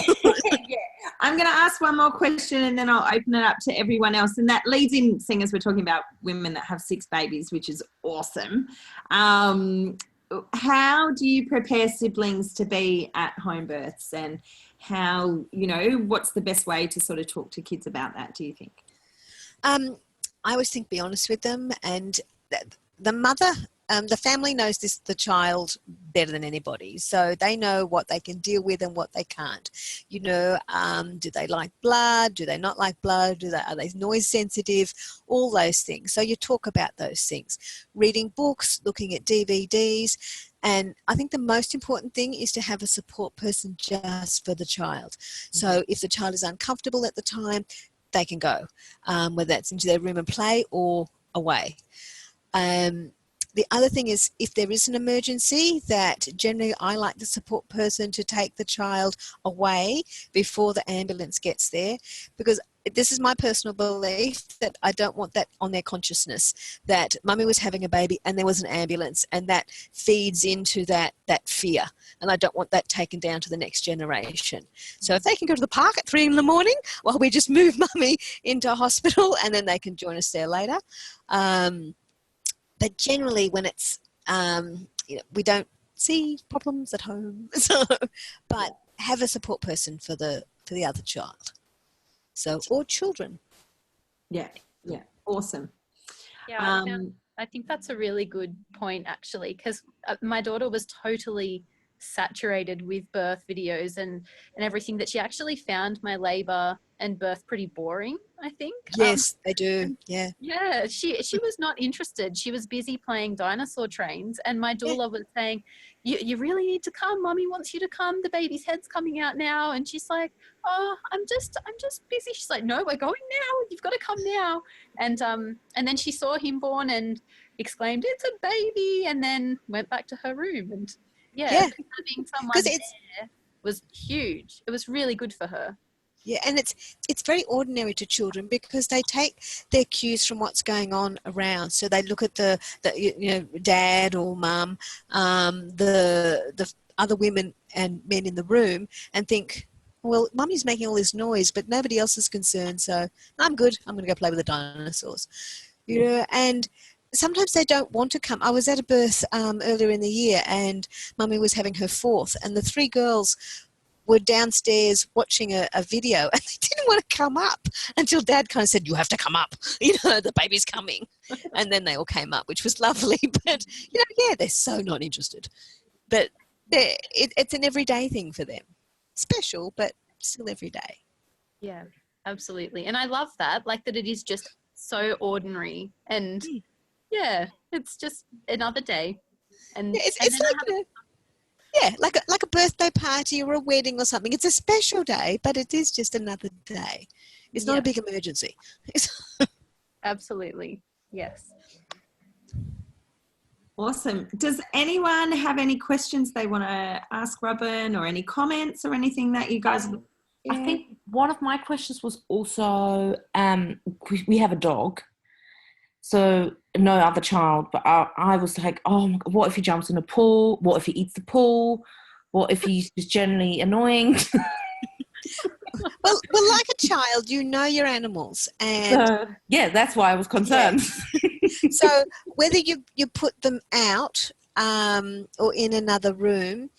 Yeah. I'm going to ask one more question and then I'll open it up to everyone else, and that leads in, seeing as we're talking about women that have 6 babies, which is awesome. How do you prepare siblings to be at home births, and how, what's the best way to sort of talk to kids about that, do you think? I always think be honest with them, and the mother, the family knows the child better than anybody, so they know what they can deal with and what they can't. Do they like blood? Do they not like blood? Are they noise sensitive? All those things. So you talk about those things. Reading books, looking at DVDs, and I think the most important thing is to have a support person just for the child. So if the child is uncomfortable at the time, they can go, whether that's into their room and play or away. The other thing is, if there is an emergency, that generally I like the support person to take the child away before the ambulance gets there, because this is my personal belief that I don't want that on their consciousness, that mummy was having a baby and there was an ambulance, and that feeds into that fear, and I don't want that taken down to the next generation. So if they can go to the park at 3 a.m, while we just move mummy into hospital, and then they can join us there later. But generally when it's, we don't see problems at home, but have a support person for the other child. So, or children. Yeah. Awesome. Yeah, I think that's a really good point, actually, because my daughter was totally saturated with birth videos and everything that she actually found my labor and birth pretty boring, I think. Yes, they do. Yeah. Yeah, she was not interested. She was busy playing dinosaur trains, and my doula was saying, you really need to come. Mommy wants you to come. The baby's head's coming out now. And she's like, oh, I'm just busy. She's like, no, we're going now. You've got to come now. And then she saw him born and exclaimed, it's a baby, and then went back to her room. And having someone there was huge. It was really good for her. Yeah, and it's very ordinary to children because they take their cues from what's going on around. So they look at the dad or mum, the other women and men in the room, and think, well, mummy's making all this noise, but nobody else is concerned, so I'm good. I'm going to go play with the dinosaurs, and sometimes they don't want to come. I was at a birth earlier in the year, and mummy was having her fourth, and the three girls were downstairs watching a video, and they didn't want to come up until Dad kind of said, you have to come up, the baby's coming. And then they all came up, which was lovely. But, they're so not interested. But it's an everyday thing for them. Special, but still everyday. Yeah, absolutely. And I love that, like that it is just so ordinary. And, it's just another day. And it's like like a birthday party or a wedding or something. It's a special day, but it is just another day. It's not a big emergency. Absolutely. Yes. Awesome. Does anyone have any questions they want to ask Robyn, or any comments or anything that you guys... I think one of my questions was also, we have a dog, so no other child, but I was like, oh my God, what if he jumps in a pool? What if he eats the pool? What if he's just generally annoying? well, like a child, your animals. And that's why I was concerned. So whether you put them out or in another room,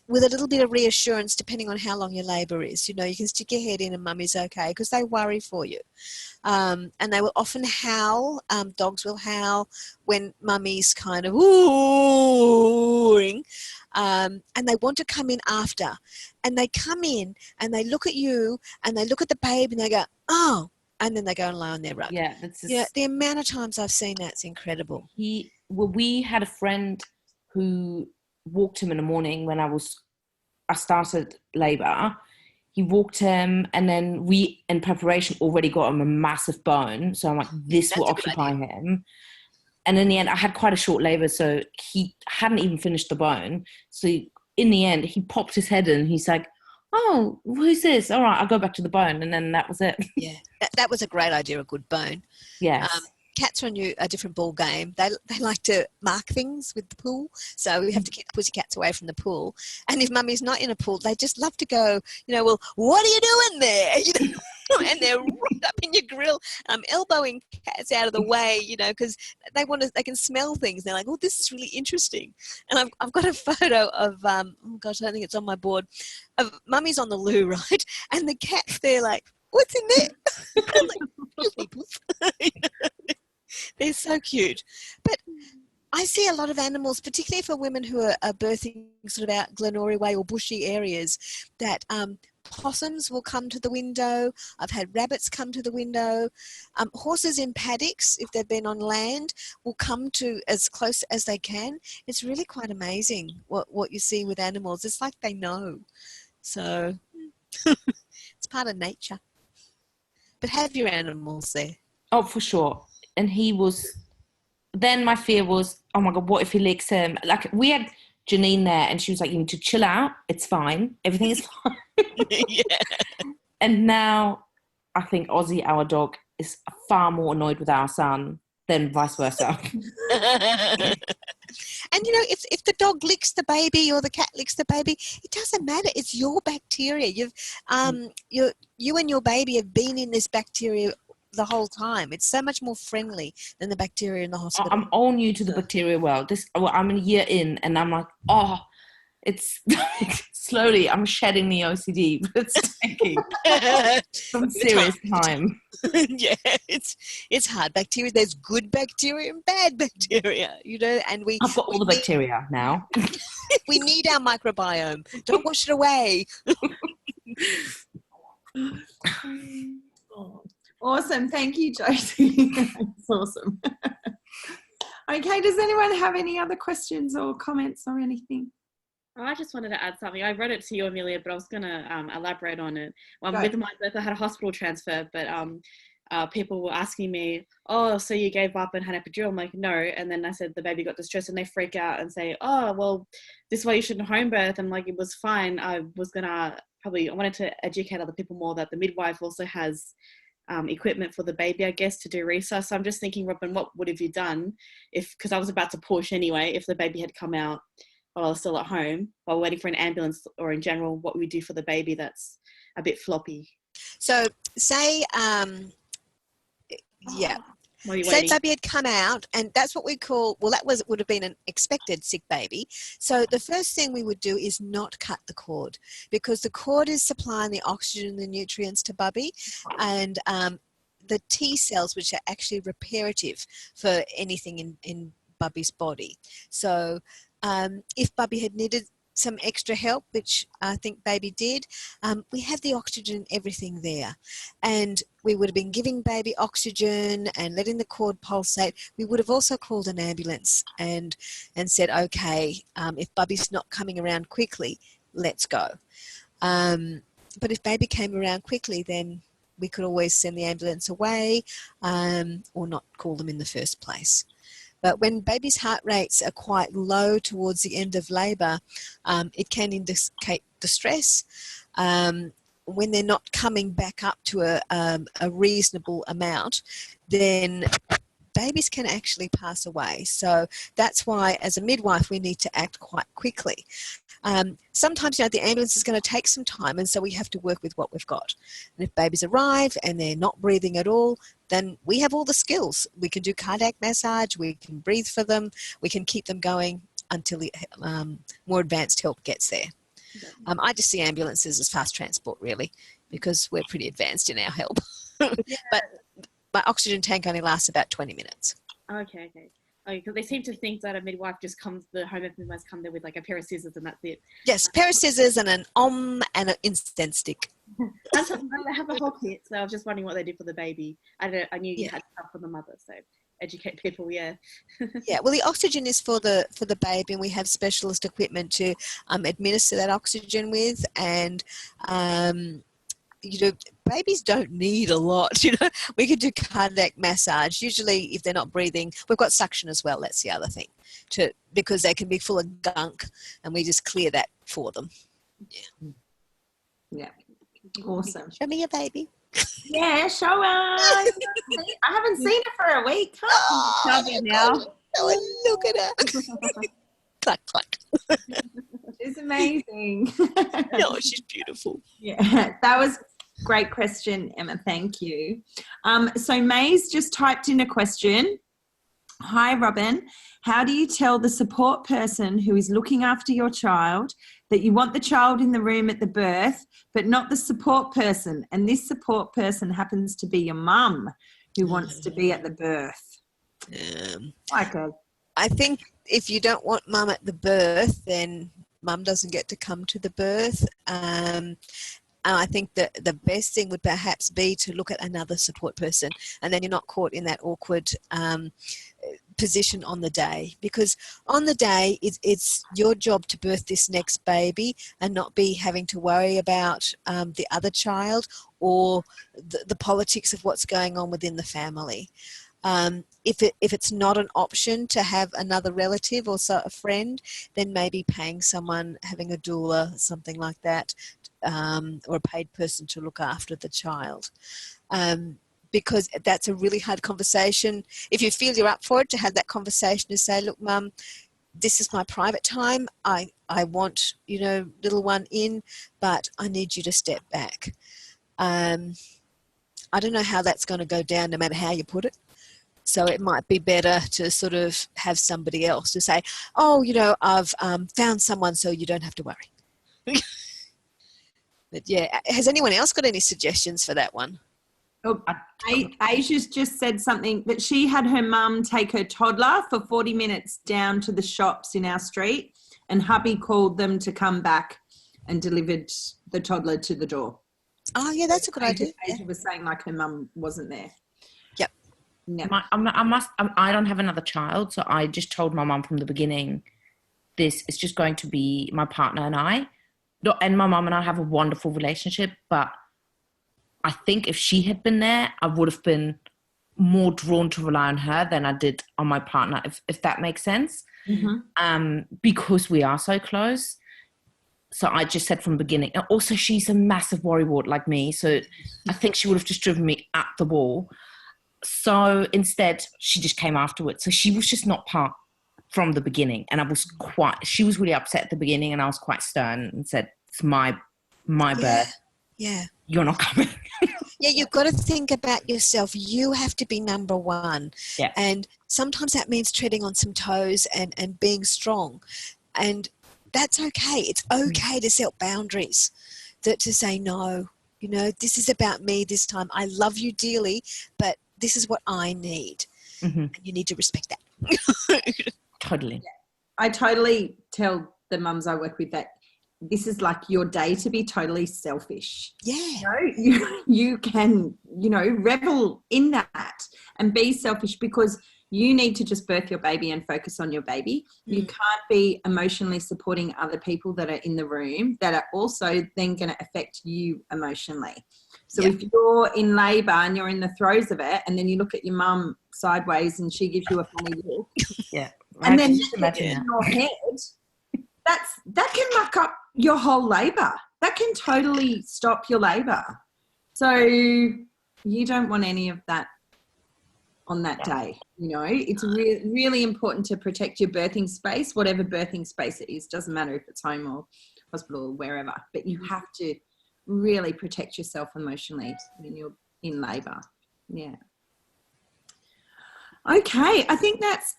with a little bit of reassurance, depending on how long your labour is. You can stick your head in and mummy's okay, because they worry for you. And they will often howl. Dogs will howl when mummy's kind of oohing. And they want to come in after. And they come in and they look at you and they look at the babe and they go, oh, and then they go and lie on their rug. Yeah, that's just... the amount of times I've seen that's incredible. We had a friend who walked him in the morning when I started labour. He walked him, and then we, in preparation, already got him a massive bone. So I'm like, this will occupy him. And in the end, I had quite a short labour, so he hadn't even finished the bone. So in the end, he popped his head in. He's like, oh, who's this? All right, I'll go back to the bone. And then that was it. Yeah, that was a great idea, a good bone. Yes. Cats are a different ball game. They like to mark things with the pool, so we have to keep the pussycats away from the pool. And if mummy's not in a pool, they just love to go, well, what are you doing there? And they're right up in your grill. I'm elbowing cats out of the way, because they can smell things. They're like, oh, this is really interesting. And I've got a photo of, I don't think it's on my board, of mummy's on the loo, right? And the cat's there like, what's in there? I'm like, they're so cute. But I see a lot of animals, particularly for women who are birthing sort of out Glenorrhea way or bushy areas, that possums will come to the window. I've had rabbits come to the window. Horses in paddocks, if they've been on land, will come to as close as they can. It's really quite amazing what you see with animals. It's like they know. So it's part of nature. But have your animals there. Oh, for sure. And then my fear was, oh my God, what if he licks him? Like, we had Janine there and she was like, you need to chill out. It's fine. Everything is fine. Yeah. And now I think Ozzy, our dog, is far more annoyed with our son than vice versa. And if the dog licks the baby or the cat licks the baby, it doesn't matter. It's your bacteria. You and your baby have been in this bacteria the whole time. It's so much more friendly than the bacteria in the hospital. I'm all new to the bacteria world. I'm a year in, and I'm like, oh, It's slowly, I'm shedding the OCD, but it's taking some serious time. Yeah, it's hard. Bacteria, there's good bacteria and bad bacteria, and I've got all the bacteria now. we need our microbiome. Don't wash it away. Awesome. Thank you, Josie. That's awesome. Okay, does anyone have any other questions or comments or anything? I just wanted to add something. I read it to you, Amelia, but I was going to elaborate on it. Right. With my birth, I had a hospital transfer, but people were asking me, oh, so you gave up and had an epidural? I'm like, no. And then I said the baby got distressed, and they freak out and say, oh, well, this is why you shouldn't home birth. And like, it was fine. I wanted to educate other people more that the midwife also has equipment for the baby, I guess, to do research. So I'm just thinking, Robyn, what would have you done because I was about to push anyway, if the baby had come out while I was still at home, while waiting for an ambulance, or in general, what we do for the baby that's a bit floppy? So say, say baby had come out, and that's what we call, would have been an expected sick baby. So the first thing we would do is not cut the cord, because the cord is supplying the oxygen and the nutrients to Bubby, and the T cells, which are actually reparative for anything in Bubby's body. So if Bubby had needed some extra help, which I think baby did, we have the oxygen and everything there, and we would have been giving baby oxygen and letting the cord pulsate. We would have also called an ambulance and said, okay, if Bubby's not coming around quickly, let's go. But if baby came around quickly, then we could always send the ambulance away, or not call them in the first place. But when baby's heart rates are quite low towards the end of labour, it can indicate distress. When they're not coming back up to a reasonable amount, then babies can actually pass away. So that's why, as a midwife, we need to act quite quickly. Sometimes, the ambulance is going to take some time, and so we have to work with what we've got. And if babies arrive and they're not breathing at all, then we have all the skills. We can do cardiac massage, we can breathe for them, we can keep them going until the more advanced help gets there. I just see ambulances as fast transport, really, because we're pretty advanced in our help. Yeah. But my oxygen tank only lasts about 20 minutes. Okay. Because they seem to think that a midwife the home birth midwives come there with like a pair of scissors and that's it. Yes, pair of scissors and an and an incense stick. They have a whole kit, so I was just wondering what they did for the baby. I knew you had stuff for the mother, so educate people, yeah. Yeah, well, the oxygen is for the baby, and we have specialist equipment to administer that oxygen with, and babies don't need a lot. We could do cardiac massage. Usually, if they're not breathing, we've got suction as well. That's the other thing, because they can be full of gunk, and we just clear that for them. Yeah. Awesome. Show me your baby. Yeah, show us. I haven't seen her for a week. Love you now. Oh, look at her. Cluck, cluck. She's amazing. No, she's beautiful. Yeah, that was a great question, Emma. Thank you. So May's just typed in a question. Hi, Robyn. How do you tell the support person who is looking after your child that you want the child in the room at the birth, but not the support person? And this support person happens to be your mum who wants to be at the birth. I think if you don't want mum at the birth, then mum doesn't get to come to the birth. And I think that the best thing would perhaps be to look at another support person, and then you're not caught in that awkward position on the day, because on the day it's your job to birth this next baby and not be having to worry about the other child or the politics of what's going on within the family. If it's not an option to have another relative or a friend, then maybe paying someone, having a doula, something like that, or a paid person to look after the child. Because that's a really hard conversation. If you feel you're up for it, to have that conversation to say, look, Mum, this is my private time. I want, little one in, but I need you to step back. I don't know how that's going to go down no matter how you put it. So it might be better to sort of have somebody else to say, oh, you know, I've found someone so you don't have to worry. But yeah, has anyone else got any suggestions for that one? Oh, Asia's just said something that she had her mum take her toddler for 40 minutes down to the shops in our street, and hubby called them to come back and delivered the toddler to the door. Oh, yeah, that's a good idea. Asia was saying like her mum wasn't there. Yep. Yeah. I don't have another child, so I just told my mum from the beginning, this is just going to be my partner and I. And my mum and I have a wonderful relationship, but I think if she had been there, I would have been more drawn to rely on her than I did on my partner, if that makes sense. Because we are so close. So I just said from the beginning. And also, she's a massive worrywart like me, so I think she would have just driven me up the wall. So instead, she just came afterwards. So she was just not part from the beginning, and she was really upset at the beginning, and I was quite stern and said, it's my birth. Yeah. You're not coming. Yeah, you've got to think about yourself. You have to be number one. Yeah. And sometimes that means treading on some toes and being strong. And that's okay. It's okay to set boundaries, to say, no, you know, this is about me this time. I love you dearly, but this is what I need. And you need to respect that. Totally. Yeah. I totally tell the mums I work with that this is like your day to be totally selfish. Yeah. You know, you can, you know, revel in that and be selfish, because you need to just birth your baby and focus on your baby. You can't be emotionally supporting other people that are in the room that are also then going to affect you emotionally. So if you're in labour and you're in the throes of it, and then you look at your mum sideways and she gives you a funny look, and then you imagine in your head, that can muck up your whole labour. That can totally stop your labour. So you don't want any of that on that day. You know, it's really important to protect your birthing space, whatever birthing space it is. Doesn't matter if it's home or hospital or wherever, but you have to really protect yourself emotionally when you're in labour. Yeah. Okay, I think that's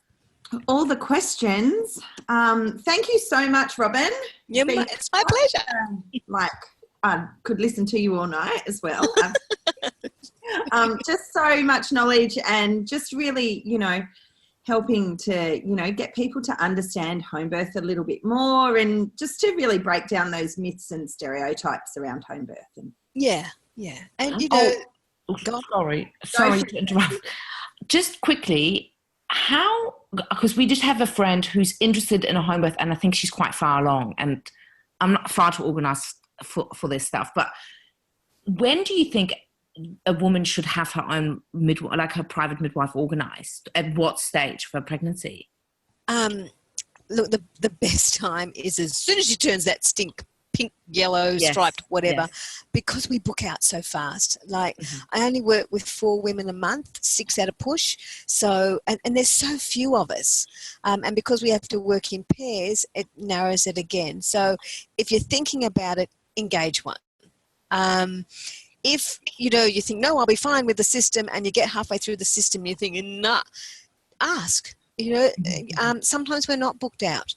all the questions. Thank you so much, Robyn. Yeah, it's my pleasure. I could listen to you all night as well. Just so much knowledge, and just really, you know, helping to, you know, get people to understand home birth a little bit more, and just to really break down those myths and stereotypes around home birth. And and you know, sorry to interrupt. Just quickly, because we just have a friend who's interested in a home birth, and I think she's quite far along, and I'm not far to organise for this stuff, but when do you think a woman should have her own midwife, like her private midwife, organised? At what stage of her pregnancy? Look, the best time is as soon as she turns that pink, yellow, striped, whatever, because we book out so fast. Like I only work with 4 women a month, 6 at a push. So, and there's so few of us. And because we have to work in pairs, it narrows it again. So if you're thinking about it, engage one. If, you know, you think, no, I'll be fine with the system, and you get halfway through the system, you're thinking, nah, ask. You know, sometimes we're not booked out.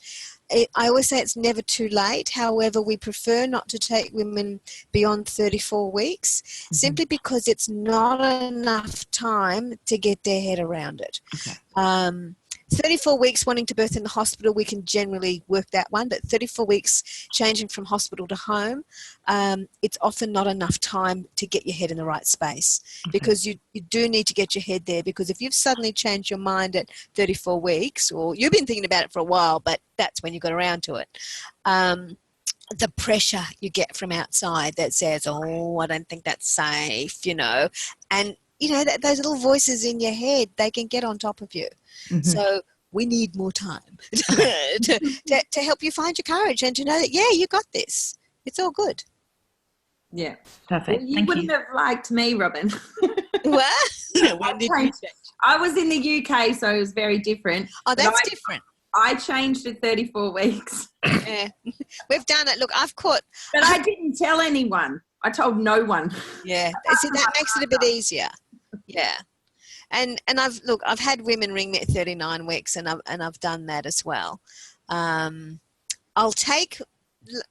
I always say it's never too late. However, we prefer not to take women beyond 34 weeks, simply because it's not enough time to get their head around it. 34 weeks wanting to birth in the hospital, we can generally work that one, but 34 weeks changing from hospital to home, it's often not enough time to get your head in the right space, because you do need to get your head there, because if you've suddenly changed your mind at 34 weeks, or you've been thinking about it for a while, but that's when you got around to it, the pressure you get from outside that says, oh, I don't think that's safe, you know, and you know, those little voices in your head, they can get on top of you. So we need more time to help you find your courage and to know that, yeah, you got this. It's all good. Yeah. Perfect. Well, you wouldn't have liked me, Robyn. What? I was in the UK, so it was very different. Oh, that's different. I changed at 34 weeks. Yeah. We've done it. Look, I've caught. But I didn't tell anyone. I told no one. Yeah. See, that makes it a bit easier. Yeah. And I've had women ring me at 39 weeks, and I've done that as well. I'll take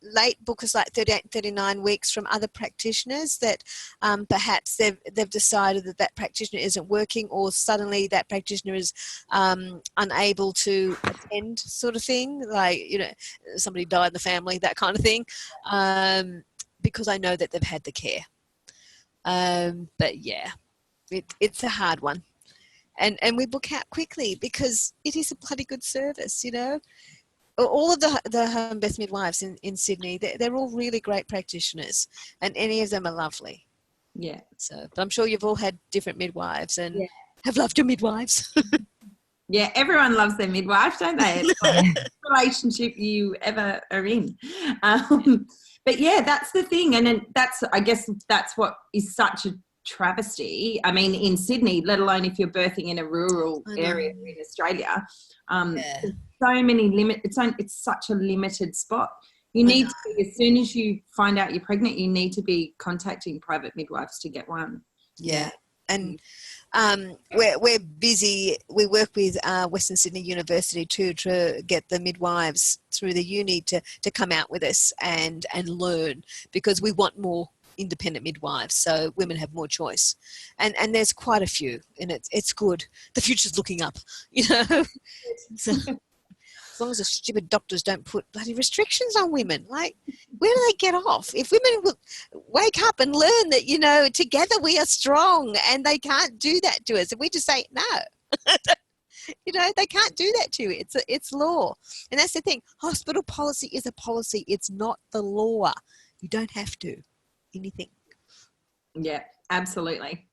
late bookers like 38, 39 weeks from other practitioners that perhaps they've decided that practitioner isn't working, or suddenly that practitioner is unable to attend, sort of thing, like, you know, somebody died in the family, that kind of thing, because I know that they've had the care. But yeah, it's a hard one. And we book out quickly because it is a bloody good service, you know. All of the home birth midwives in Sydney, they're all really great practitioners, and any of them are lovely. Yeah. So, but I'm sure you've all had different midwives and have loved your midwives. Yeah, everyone loves their midwife, don't they? It's like the relationship you ever are in. But yeah, that's the thing. And I guess that's what is such a travesty. I mean, in Sydney, let alone if you're birthing in a rural area in Australia, so many it's such a limited spot. You need to be, as soon as you find out you're pregnant, you need to be contacting private midwives to get one. Yeah. And we're busy. We work with Western Sydney University too, to get the midwives through the uni to come out with us and learn, because we want more independent midwives, so women have more choice, and there's quite a few, and it's good. The future's looking up, you know. So, as long as the stupid doctors don't put bloody restrictions on women, like, where do they get off? If women will wake up and learn that, you know, together we are strong, and they can't do that to us, if we just say no, you know, they can't do that to you. It's law, and that's the thing. Hospital policy is a policy. It's not the law. You don't have to. Anything. Yeah, absolutely.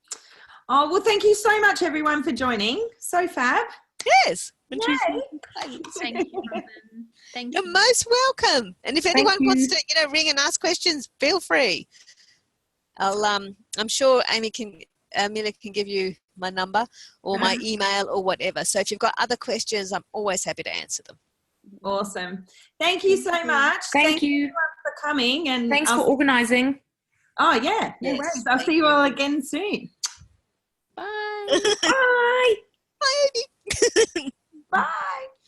Oh, well, thank you so much, everyone, for joining. So fab. Yes. Thank you, Robyn. Thank you. You're most welcome. And if anyone wants to, you know, ring and ask questions, feel free. I'm sure Amelia can give you my number or my email or whatever. So if you've got other questions, I'm always happy to answer them. Awesome. Thank you so much. Thank you for coming, and thanks for organising. Oh yeah, no worries. I'll see you all again soon. Bye. Bye. Bye. Bye.